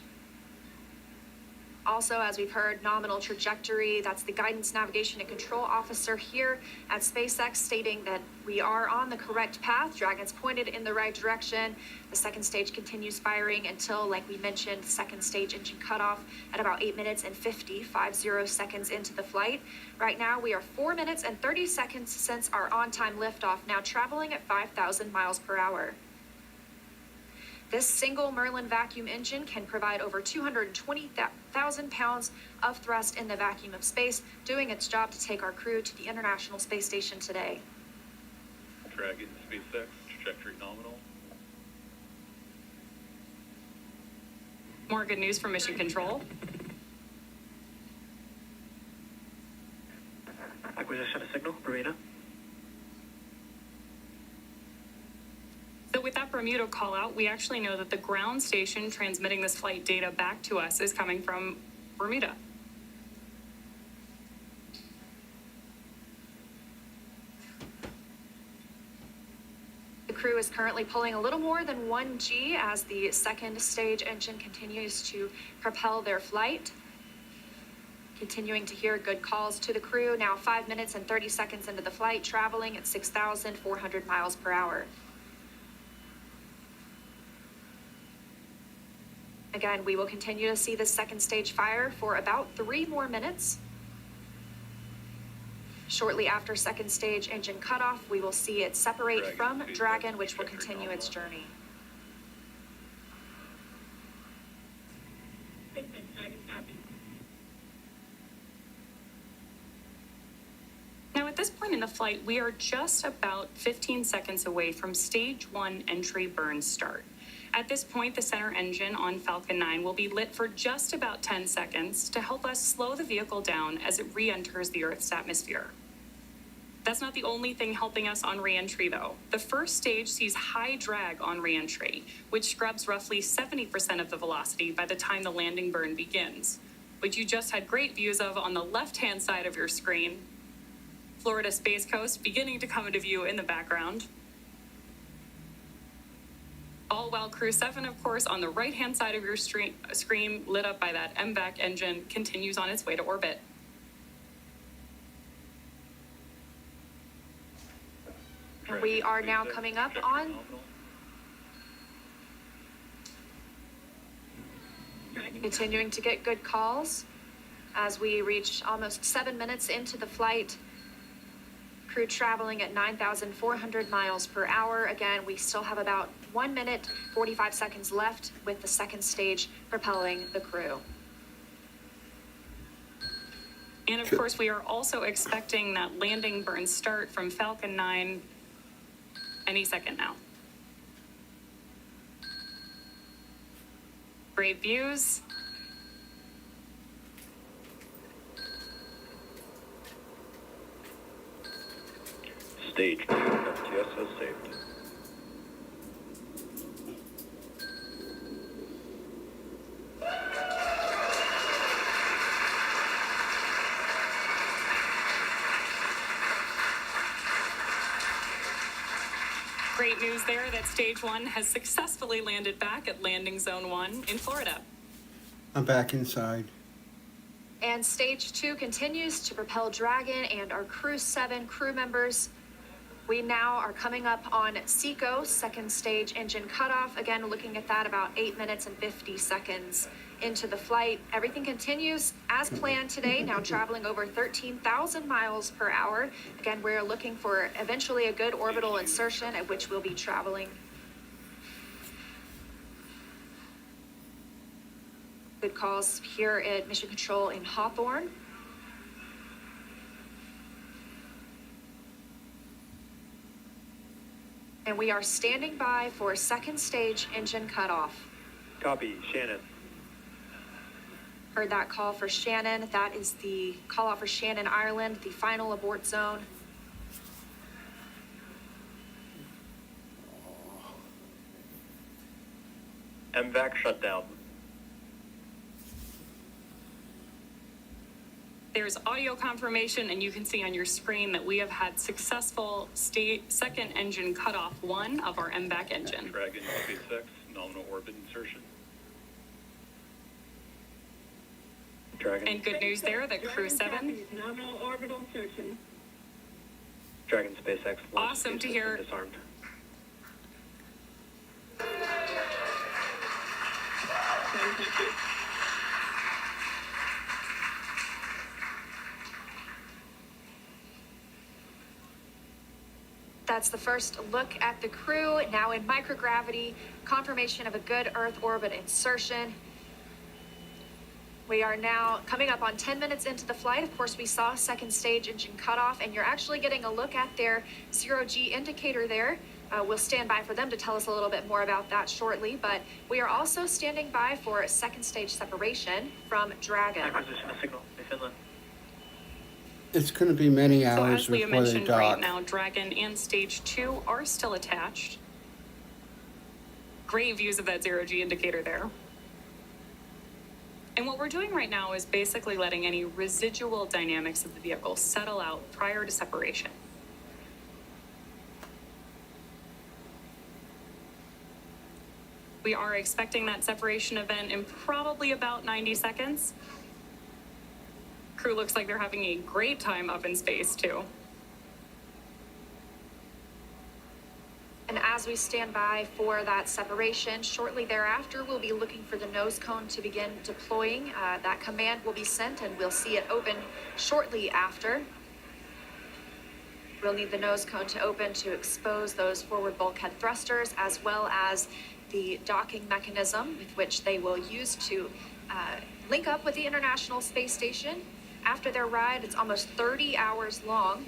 Also, as we've heard, nominal trajectory. That's the guidance, navigation, and control officer here at SpaceX stating that we are on the correct path. Dragon's pointed in the right direction. The second stage continues firing until, like we mentioned, second stage engine cutoff at about 8 minutes and 50 seconds into the flight. Right now, we are 4 minutes and 30 seconds since our on-time liftoff, now traveling at 5,000 miles per hour. This single Merlin vacuum engine can provide over 220,000 pounds of thrust in the vacuum of space, doing its job to take our crew to the International Space Station today. Dragon, SpaceX, trajectory nominal. More good news from Mission Control. Acquisition of signal, Bermuda. So with that Bermuda call out, we actually know that the ground station transmitting this flight data back to us is coming from Bermuda. The crew is currently pulling a little more than 1 G as the second stage engine continues to propel their flight. Continuing to hear good calls to the crew, now 5 minutes and 30 seconds into the flight, traveling at 6,400 miles per hour. Again, we will continue to see the second stage fire for about 3 more minutes. Shortly after second stage engine cutoff, we will see it separate from Dragon, which will continue its journey. Now at this point in the flight, we are just about 15 seconds away from stage 1 entry burn start. At this point, the center engine on Falcon 9 will be lit for just about 10 seconds to help us slow the vehicle down as it re-enters the Earth's atmosphere. That's not the only thing helping us on re-entry, though. The first stage sees high drag on re-entry, which scrubs roughly 70% of the velocity by the time the landing burn begins, which you just had great views of on the left-hand side of your screen. Florida Space Coast beginning to come into view in the background. All while Crew-7, of course, on the right-hand side of your screen, lit up by that MVAC engine, continues on its way to orbit. We are now coming up on continuing to get good calls as we reach almost 7 minutes into the flight. Crew traveling at 9,400 miles per hour. Again, we still have about 1 minute, 45 seconds left with the second stage propelling the crew. And of course, we are also expecting that landing burn start from Falcon 9 any second now. Great views. Stage 2 FTS has saved. Great news there that Stage 1 has successfully landed back at Landing Zone 1 in Florida. I'm back inside. And Stage 2 continues to propel Dragon and our Crew-7 crew members. We now are coming up on SECO, second stage engine cutoff. Again, looking at that about 8 minutes and 50 seconds into the flight. Everything continues as planned today, now traveling over 13,000 miles per hour. Again, we're looking for eventually a good orbital insertion at which we'll be traveling. Good calls here at Mission Control in Hawthorne. And we are standing by for second stage engine cutoff. Copy, Shannon. Heard that call for Shannon. That is the call out for Shannon, Ireland, the final abort zone. MVAC shutdown. There's audio confirmation, and you can see on your screen that we have had successful second engine cutoff 1 of our MVAC engine. Dragon SpaceX nominal orbit insertion. Dragon. And good news there that Crew-7. Nominal orbital insertion. Dragon SpaceX. Awesome to hear. Disarmed. That's the first look at the crew, now in microgravity, confirmation of a good Earth orbit insertion. We are now coming up on 10 minutes into the flight. Of course, we saw second stage engine cutoff, and you're actually getting a look at their zero-G indicator there. We'll stand by for them to tell us a little bit more about that shortly, but we are also standing by for a second stage separation from Dragon. Acquisition of signal in Finland. It's going to be many So hours as Leah before they mentioned, dock. right now, Dragon and Stage 2 are still attached. Great views of that zero-G indicator there. And what we're doing right now is basically letting any residual dynamics of the vehicle settle out prior to separation. We are expecting that separation event in probably about 90 seconds. Crew looks like they're having a great time up in space, too. And as we stand by for that separation, shortly thereafter, we'll be looking for the nose cone to begin deploying. That command will be sent, and we'll see it open shortly after. We'll need the nose cone to open to expose those forward bulkhead thrusters, as well as the docking mechanism with which they will use to link up with the International Space Station. After their ride, it's almost 30 hours long.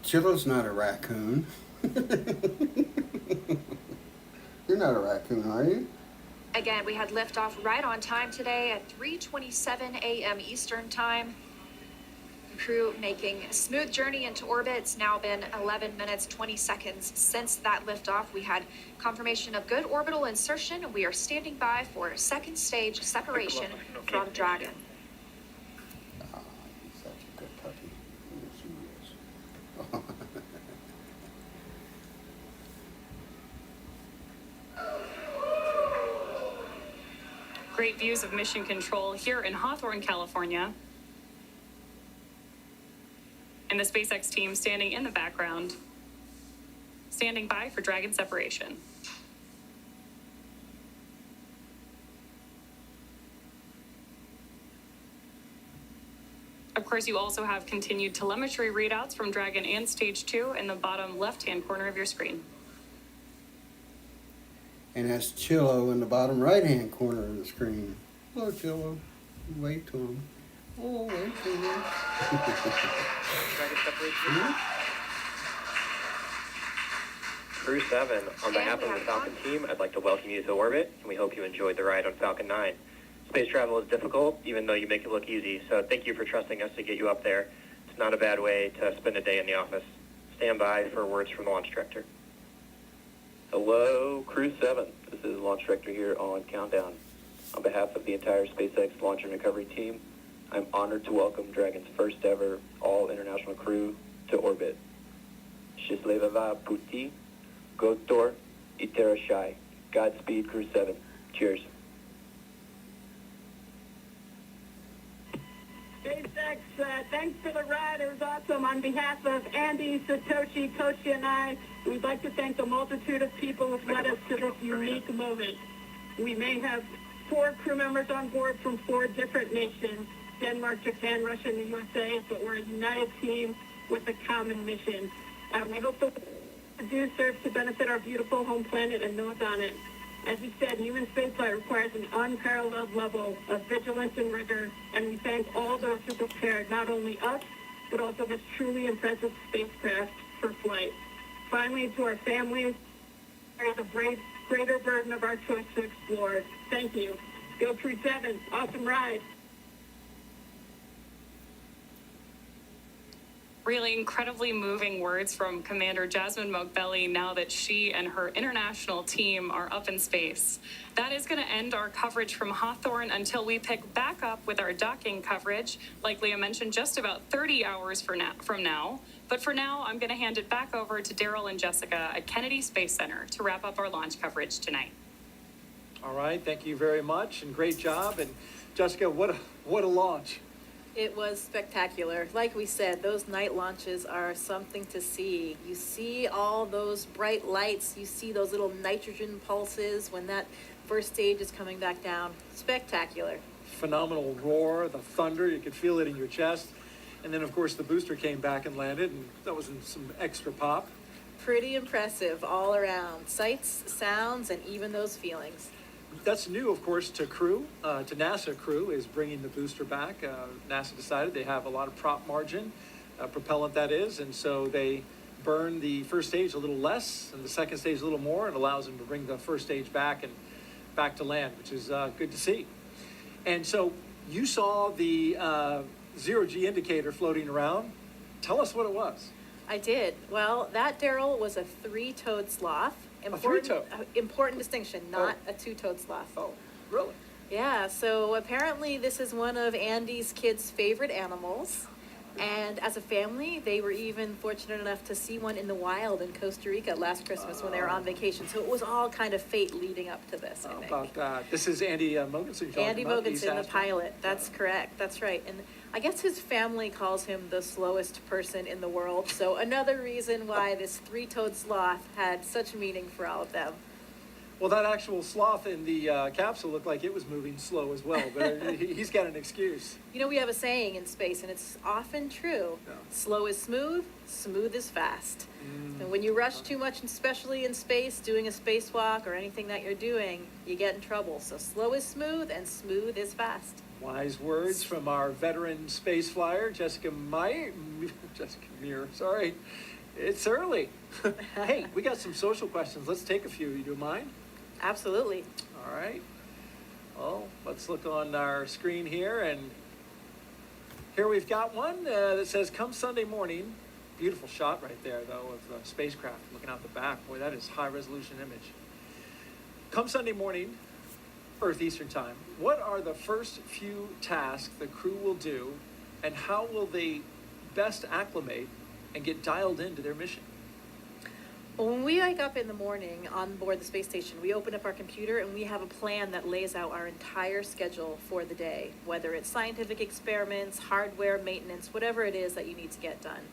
Jilla's not a raccoon. You're not a raccoon, are you? Again, we had liftoff right on time today at 3:27 a.m. Eastern Time. The crew making a smooth journey into orbit. It's now been 11 minutes, 20 seconds since that liftoff. We had confirmation of good orbital insertion, and we are standing by for second stage separation from Dragon. He's such a good puppy. Yes, he is. Great views of mission control here in Hawthorne, California. And the SpaceX team standing in the background, standing by for Dragon separation. Of course, you also have continued telemetry readouts from Dragon and Stage 2 in the bottom left-hand corner of your screen. And that's Chillo in the bottom right-hand corner of the screen. Hello, Chillo. Wave to him. Oh, wave to him. Dragon separation. Crew-7, on behalf of the Falcon team, I'd like to welcome you to orbit, and we hope you enjoyed the ride on Falcon 9. Space travel is difficult, even though you make it look easy, so thank you for trusting us to get you up there. It's not a bad way to spend a day in the office. Stand by for words from the launch director. Hello, Crew-7. This is Launch Director here on Countdown. On behalf of the entire SpaceX Launch and Recovery team, I'm honored to welcome Dragon's first ever all-international crew to orbit. Счастливого пути, Gotor, Iterashai. Godspeed, Crew-7. Cheers. SpaceX, thanks for the ride. It was awesome. On behalf of Andy, Satoshi, Toshi, and I, we'd like to thank the multitude of people who've led us to this unique moment. We may have 4 crew members on board from 4 different nations, Denmark, Japan, Russia, and the USA, but we're a united team with a common mission. We hope the do serve to benefit our beautiful home planet and those on it. As you said, human spaceflight requires an unparalleled level of vigilance and rigor, and we thank all those who prepared not only us, but also this truly impressive spacecraft for flight. Finally, to our families, there's a greater burden of our choice to explore. Thank you. Go Crew-7. Awesome ride. Really incredibly moving words from Commander Jasmine Mogbelli now that she and her international team are up in space. That is going to end our coverage from Hawthorne until we pick back up with our docking coverage, like Leah mentioned, just about 30 hours from now. But for now, I'm going to hand it back over to Daryl and Jessica at Kennedy Space Center to wrap up our launch coverage tonight. All right, thank you very much, and great job. And Jessica, what a launch. It was spectacular. Like we said, those night launches are something to see. You see all those bright lights. You see those little nitrogen pulses when that first stage is coming back down. Spectacular. Phenomenal roar, the thunder, you could feel it in your chest. And then, of course, the booster came back and landed, and that was some extra pop. Pretty impressive all around. Sights, sounds, and even those feelings. That's new, of course, to Crew, to NASA Crew, is bringing the booster back. NASA decided they have a lot of prop margin, propellant that is, and so they burn the first stage a little less and the second stage a little more, and allows them to bring the first stage back and back to land, which is good to see. And so you saw the zero-G indicator floating around. Tell us what it was. I did. Well, that, Daryl, was a 3-toed sloth. Important distinction, not a 2-toed sloth. Oh, really? Yeah, so apparently this is one of Andy's kids' favorite animals. And as a family, they were even fortunate enough to see one in the wild in Costa Rica last Christmas when they were on vacation. So it was all kind of fate leading up to this, I think. How about that? This is Andy Mogensen. Andy Mogensen, the pilot. That's correct. That's right. And I guess his family calls him the slowest person in the world. So another reason why this 3-toed sloth had such meaning for all of them. Well, that actual sloth in the capsule looked like it was moving slow as well, but he's got an excuse. You know, we have a saying in space, and it's often true. Yeah. Slow is smooth, smooth is fast. And when you rush too much, especially in space, doing a spacewalk or anything that you're doing, you get in trouble. So slow is smooth, and smooth is fast. Wise words from our veteran space flyer, Jessica Meir, sorry. It's early. Hey, we got some social questions. Let's take a few. You do mind? Absolutely. All right. Well, let's look on our screen here, and here we've got one that says, "Come Sunday morning." Beautiful shot right there, though, of the spacecraft looking out the back. Boy, that is high-resolution image. "Come Sunday morning, Earth Eastern Time, what are the first few tasks the crew will do, and how will they best acclimate and get dialed into their mission?" Well, when we wake up in the morning on board the space station, we open up our computer and we have a plan that lays out our entire schedule for the day, whether it's scientific experiments, hardware maintenance, whatever it is that you need to get done.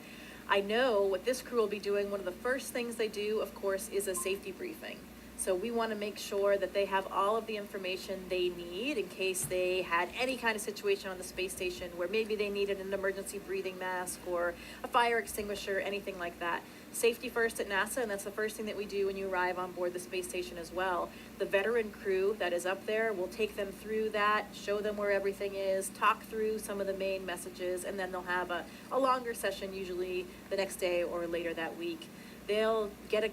I know what this crew will be doing. One of the first things they do, of course, is a safety briefing. So we want to make sure that they have all of the information they need in case they had any kind of situation on the space station where maybe they needed an emergency breathing mask or a fire extinguisher, anything like that. Safety first at NASA, and that's the first thing that we do when you arrive on board the space station as well. The veteran crew that is up there will take them through that, show them where everything is, talk through some of the main messages, and then they'll have a longer session, usually the next day or later that week. They'll get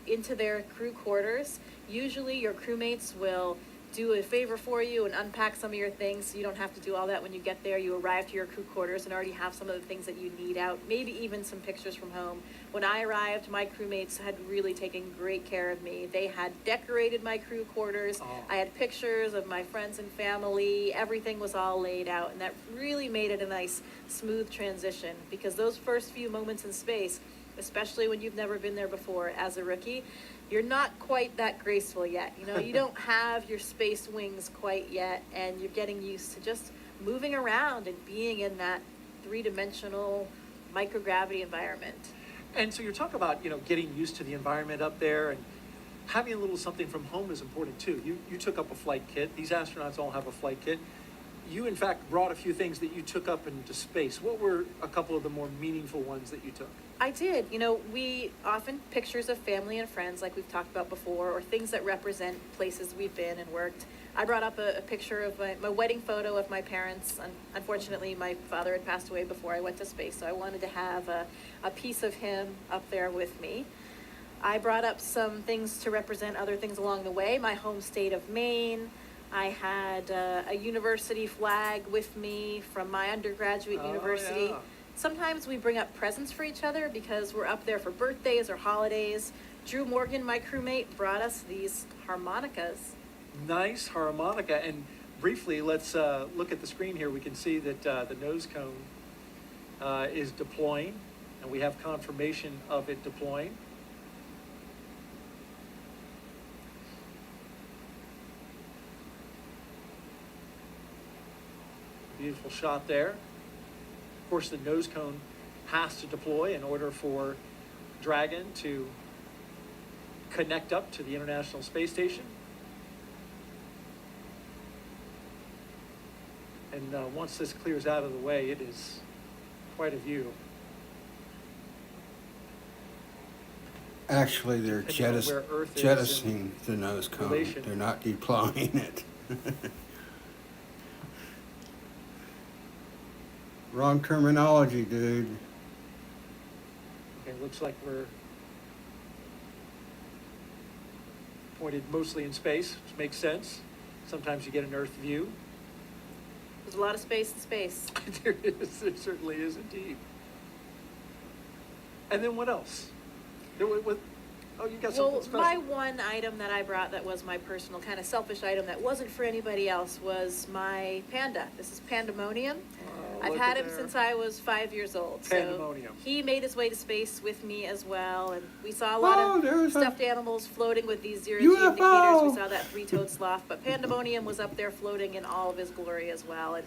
into their crew quarters. Usually your crewmates will do a favor for you and unpack some of your things so you don't have to do all that when you get there. You arrive to your crew quarters and already have some of the things that you need out, maybe even some pictures from home. When I arrived, my crewmates had really taken great care of me. They had decorated my crew quarters. I had pictures of my friends and family. Everything was all laid out, and that really made it a nice, smooth transition, because those first few moments in space, especially when you've never been there before as a rookie, you're not quite that graceful yet. You know, you don't have your space wings quite yet, and you're getting used to just moving around and being in that three-dimensional microgravity environment. And so you're talking about, getting used to the environment up there, and having a little something from home is important too. You took up a flight kit. These astronauts all have a flight kit. You, in fact, brought a few things that you took up into space. What were a couple of the more meaningful ones that you took? I did. We often pictures of family and friends, like we've talked about before, or things that represent places we've been and worked. I brought up a picture of my wedding photo of my parents. Unfortunately, my father had passed away before I went to space, so I wanted to have a piece of him up there with me. I brought up some things to represent other things along the way. My home state of Maine. I had a university flag with me from my undergraduate university. Yeah. Sometimes we bring up presents for each other because we're up there for birthdays or holidays. Drew Morgan, my crewmate, brought us these harmonicas. Nice harmonica. And briefly, let's look at the screen here. We can see that the nose cone is deploying, and we have confirmation of it deploying. Beautiful shot there. Of course, the nose cone has to deploy in order for Dragon to connect up to the International Space Station. And once this clears out of the way, it is quite a view. Actually, they're Depending on where Earth is jettisoning the nose cone. relation. They're not deploying it. Wrong terminology, dude. Okay, looks like we're pointed mostly in space, which makes sense. Sometimes you get an Earth view. There's a lot of space in space. There is. There certainly is indeed. And then what else? You got something special. My one item that I brought that was my personal kind of selfish item that wasn't for anybody else was my panda. This is Pandemonium. I've had him since I was 5 years old. Pandemonium. So he made his way to space with me as well, and we saw a lot of stuffed animals floating with these zero-G indicators. We saw that three-toed sloth, but Pandemonium was up there floating in all of his glory as well. And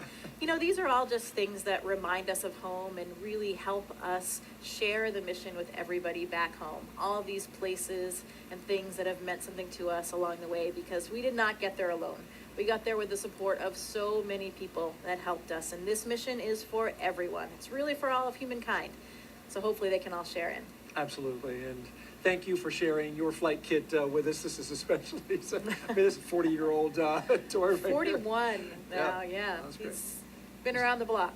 these are all just things that remind us of home and really help us share the mission with everybody back home. All of these places and things that have meant something to us along the way, because we did not get there alone. We got there with the support of so many people that helped us, and this mission is for everyone. It's really for all of humankind, so hopefully they can all share in. Absolutely, and thank you for sharing your flight kit with us. This is especially, this is a 40-year-old tour. 41 now, yeah. That's He's great. been around the block.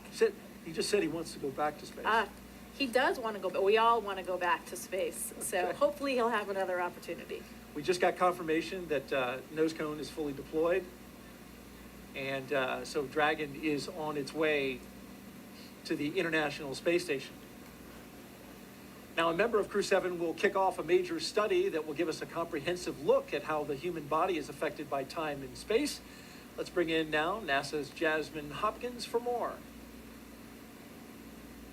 He just said he wants to go back to space. He does want to go, but we all want to go back to space. So hopefully he'll have another opportunity. We just got confirmation that nose cone is fully deployed. And so Dragon is on its way to the International Space Station. Now, a member of Crew-7 will kick off a major study that will give us a comprehensive look at how the human body is affected by time and space. Let's bring in now NASA's Jasmine Hopkins for more.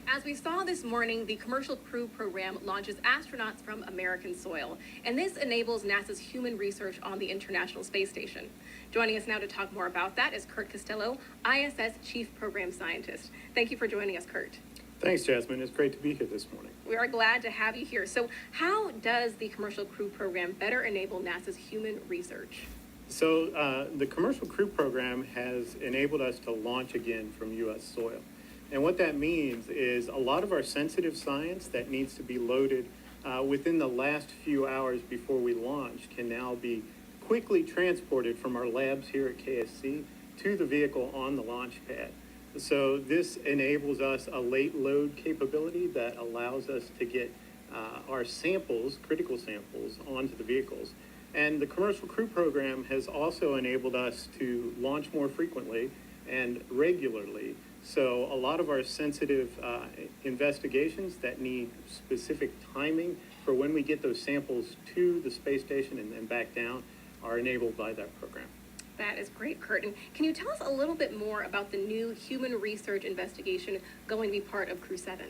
As we saw this morning, the Commercial Crew program launches astronauts from American soil, and this enables NASA's human research on the International Space Station. Joining us now to talk more about that is Kurt Costello, ISS Chief Program Scientist. Thank you for joining us, Kurt. Thanks, Jasmine. It's great to be here this morning. We are glad to have you here. So how does the Commercial Crew program better enable NASA's human research? So the Commercial Crew program has enabled us to launch again from U.S. soil. And what that means is a lot of our sensitive science that needs to be loaded within the last few hours before we launch can now be quickly transported from our labs here at KSC to the vehicle on the launch pad. So this enables us a late load capability that allows us to get our samples, critical samples, onto the vehicles. And the Commercial Crew program has also enabled us to launch more frequently and regularly. So a lot of our sensitive investigations that need specific timing for when we get those samples to the space station and then back down are enabled by that program. That is great, Kurt. And can you tell us a little bit more about the new human research investigation going to be part of Crew-7?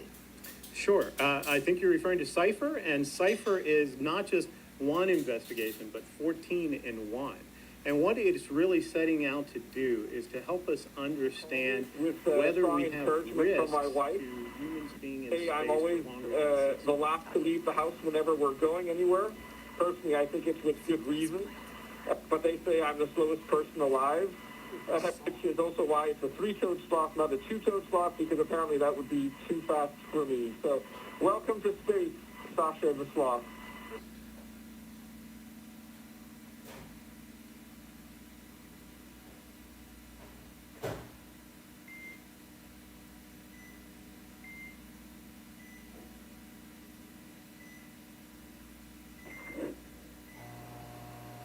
Sure. I think you're referring to CIPHER, and CIPHER is not just one investigation, but 14 in one. And what it's really setting out to do is to help us understand whether we have risks from my wife. to humans being in space. I'm always the last to leave the house whenever we're going anywhere. Personally, I think it's with good reason. But they say I'm the slowest person alive. Which is also why it's a 3-toed sloth, not a 2-toed sloth, because apparently that would be too fast for me. So welcome to space, Sasha the sloth.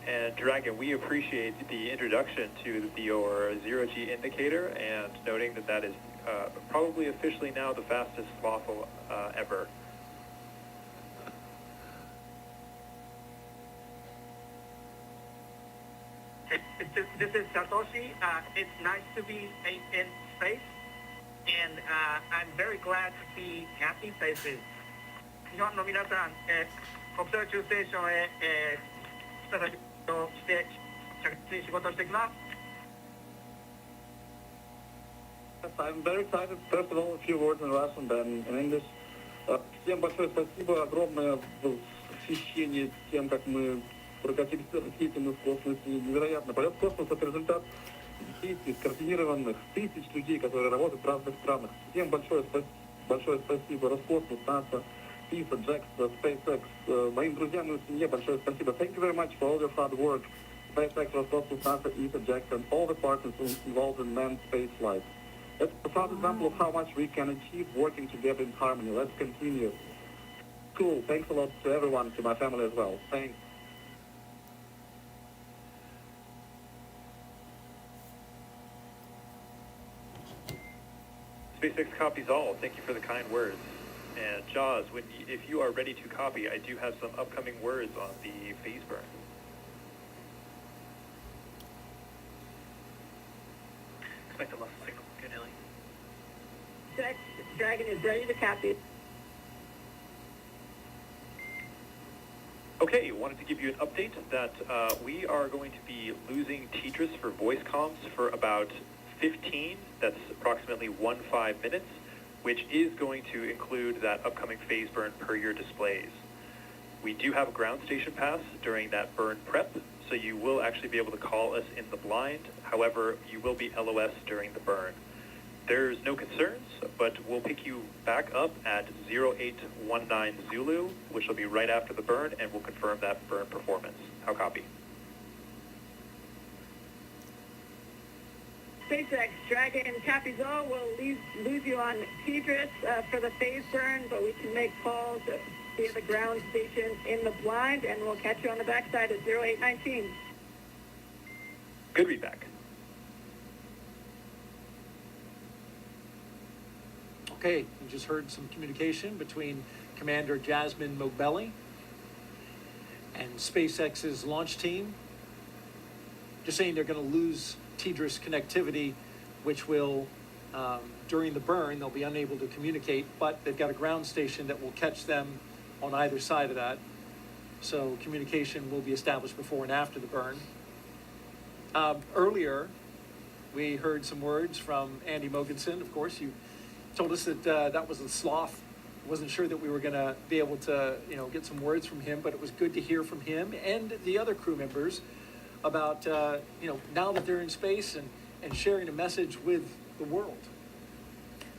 And Dragon, we appreciate the introduction to your zero-G indicator and noting that that is probably officially now the fastest sloth ever. This is Satoshi. It's nice to be in space, and I'm very glad to see happy faces. 日本の皆さん、国際宇宙ステーションへ、再びして着実に仕事をしていきます。I'm very excited. First of all, a few words in Russian, then in English. Всем большое спасибо, огромное восхищение тем, как мы прокатились в космосе. Невероятно. Полет в космос — это результат действий скоординированных тысяч людей, которые работают в разных странах. Всем большое спасибо. Роскосмос, НАСА, ESA, JAXA, SpaceX. Моим друзьям и семье большое спасибо. Thank you very much for all your hard work. SpaceX, Роскосмос, NASA, ESA, JAXA, and all the partners involved in manned spaceflight. It's a proud example of how much we can achieve working together in harmony. Let's continue. Cool. Thanks a lot to everyone, to my family as well. Thanks. SpaceX copies all. Thank you for the kind words. And Jaws, if you are ready to copy, I do have some upcoming words on the phase burn. Expect a muscle signal. Good, Ellie. Dragon is ready to copy. Okay, wanted to give you an update that we are going to be losing Tetris for voice comms for about 15, that's approximately 15 minutes, which is going to include that upcoming phase burn per your displays. We do have a ground station pass during that burn prep, so you will actually be able to call us in the blind. However, you will be LOS during the burn. There's no concerns, but we'll pick you back up at 0819 Zulu, which will be right after the burn, and we'll confirm that burn performance. How copy? SpaceX Dragon Capizol will lose you on TDRS for the phase burn, but we can make calls via the ground station in the blind, and we'll catch you on the backside at 0819. Good readback. Okay, you just heard some communication between Commander Jasmine Mogbelli and SpaceX's launch team. Just saying they're going to lose TDRS connectivity, which will, during the burn, they'll be unable to communicate, but they've got a ground station that will catch them on either side of that. So communication will be established before and after the burn. Earlier, we heard some words from Andy Mogensen. Of course, you told us that that was a sloth. Wasn't sure that we were going to be able to, get some words from him, but it was good to hear from him and the other crew members about, now that they're in space and sharing a message with the world.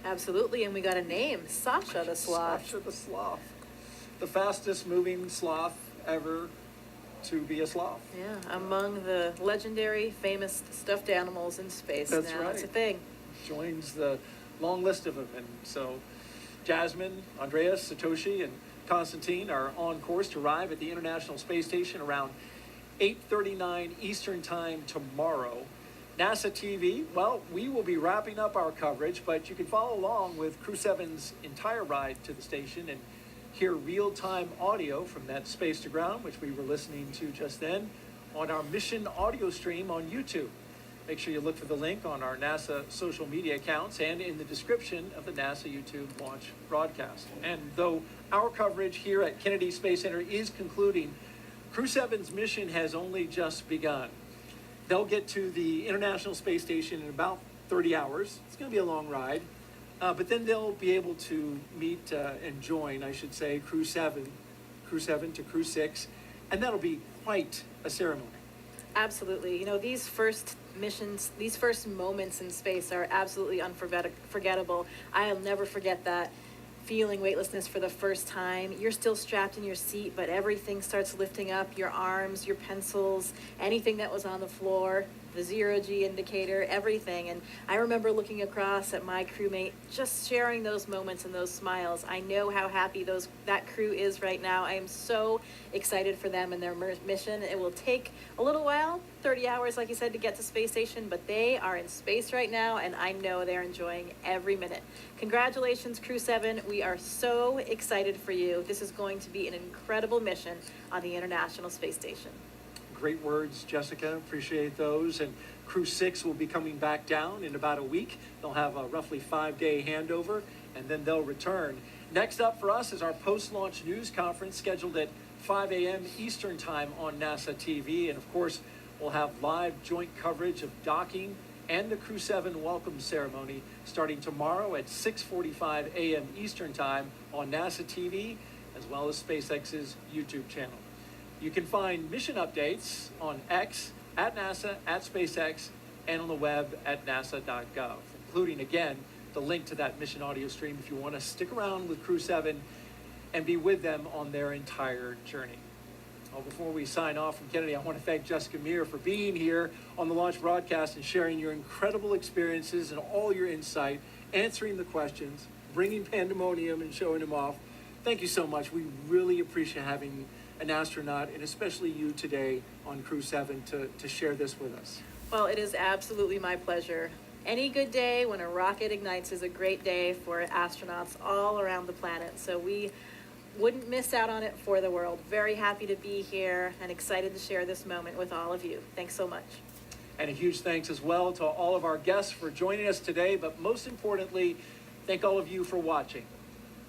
Absolutely, and we got a name, Sasha the Sloth. Sasha the Sloth. The fastest moving sloth ever to be a sloth. Yeah, among the legendary, famous stuffed animals in space. That's now. right. It's a thing. Joins the long list of them. And so Jasmine, Andreas, Satoshi, and Konstantin are on course to arrive at the International Space Station around 8:39 Eastern Time tomorrow. NASA TV, well, we will be wrapping up our coverage, but you can follow along with Crew-7's entire ride to the station and hear real-time audio from that space to ground, which we were listening to just then, on our mission audio stream on YouTube. Make sure you look for the link on our NASA social media accounts and in the description of the NASA YouTube launch broadcast. And though our coverage here at Kennedy Space Center is concluding, Crew-7's mission has only just begun. They'll get to the International Space Station in about 30 hours. It's going to be a long ride. But then they'll be able to meet and join, I should say, Crew-7 to Crew-6, and that'll be quite a ceremony. Absolutely. These first missions, these first moments in space are absolutely unforgettable. I'll never forget that feeling weightlessness for the first time. You're still strapped in your seat, but everything starts lifting up, your arms, your pencils, anything that was on the floor, the zero-G indicator, everything. And I remember looking across at my crewmate, just sharing those moments and those smiles. I know how happy that crew is right now. I am so excited for them and their mission. It will take a little while, 30 hours, like you said, to get to space station, but they are in space right now, and I know they're enjoying every minute. Congratulations, Crew-7. We are so excited for you. This is going to be an incredible mission on the International Space Station. Great words, Jessica. Appreciate those. And Crew-6 will be coming back down in about a week. They'll have a roughly 5-day handover, and then they'll return. Next up for us is our post-launch news conference scheduled at 5 a.m. Eastern Time on NASA TV. And, of course, we'll have live joint coverage of docking and the Crew-7 welcome ceremony starting tomorrow at 6:45 a.m. Eastern Time on NASA TV, as well as SpaceX's YouTube channel. You can find mission updates on X, at NASA, at SpaceX, and on the web at nasa.gov, including, again, the link to that mission audio stream if you want to stick around with Crew-7 and be with them on their entire journey. Well, before we sign off from Kennedy, I want to thank Jessica Meir for being here on the launch broadcast and sharing your incredible experiences and all your insight, answering the questions, bringing pandemonium and showing them off. Thank you so much. We really appreciate having an astronaut, and especially you today on Crew-7 to share this with us. Well, it is absolutely my pleasure. Any good day when a rocket ignites is a great day for astronauts all around the planet. So we wouldn't miss out on it for the world. Very happy to be here and excited to share this moment with all of you. Thanks so much. And a huge thanks as well to all of our guests for joining us today, but most importantly, thank all of you for watching.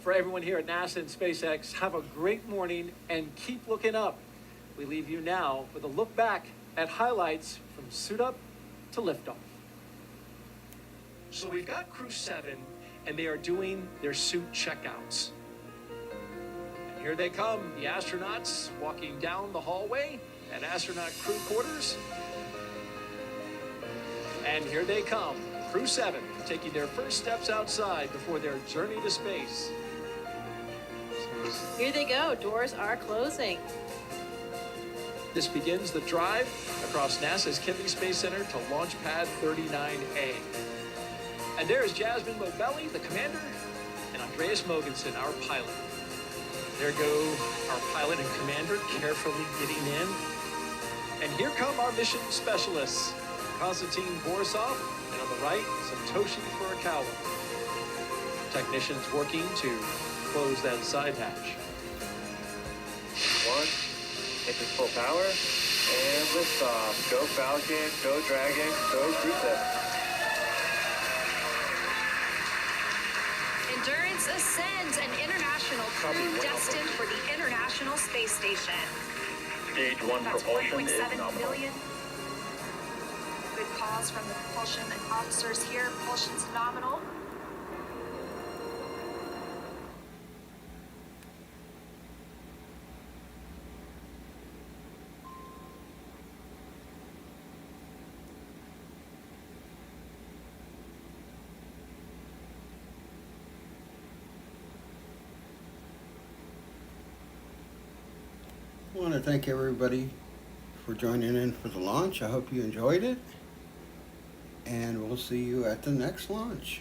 For everyone here at NASA and SpaceX, have a great morning and keep looking up. We leave you now with a look back at highlights from suit up to liftoff. So we've got Crew-7, and they are doing their suit checkouts. And here they come, the astronauts walking down the hallway at astronaut crew quarters. And here they come, Crew-7, taking their first steps outside before their journey to space. Here they go. Doors are closing. This begins the drive across NASA's Kennedy Space Center to Launch Pad 39A. And there's Jasmine Mobelli, the commander, and Andreas Mogensen, our pilot. There go our pilot and commander carefully getting in. And here come our mission specialists, Konstantin Borisov, and on the right, Satoshi Furukawa. Technicians working to close that side hatch. 1, engine full power, and lift off. Go Falcon, go Dragon, go Crew-7. Endurance ascends, an international crew destined for the International Space Station. Stage 1 That's propulsion is 1.7 nominal. million. Good calls from the propulsion officers here. Propulsion's nominal. I want to thank everybody for joining in for the launch. I hope you enjoyed it. And we'll see you at the next launch.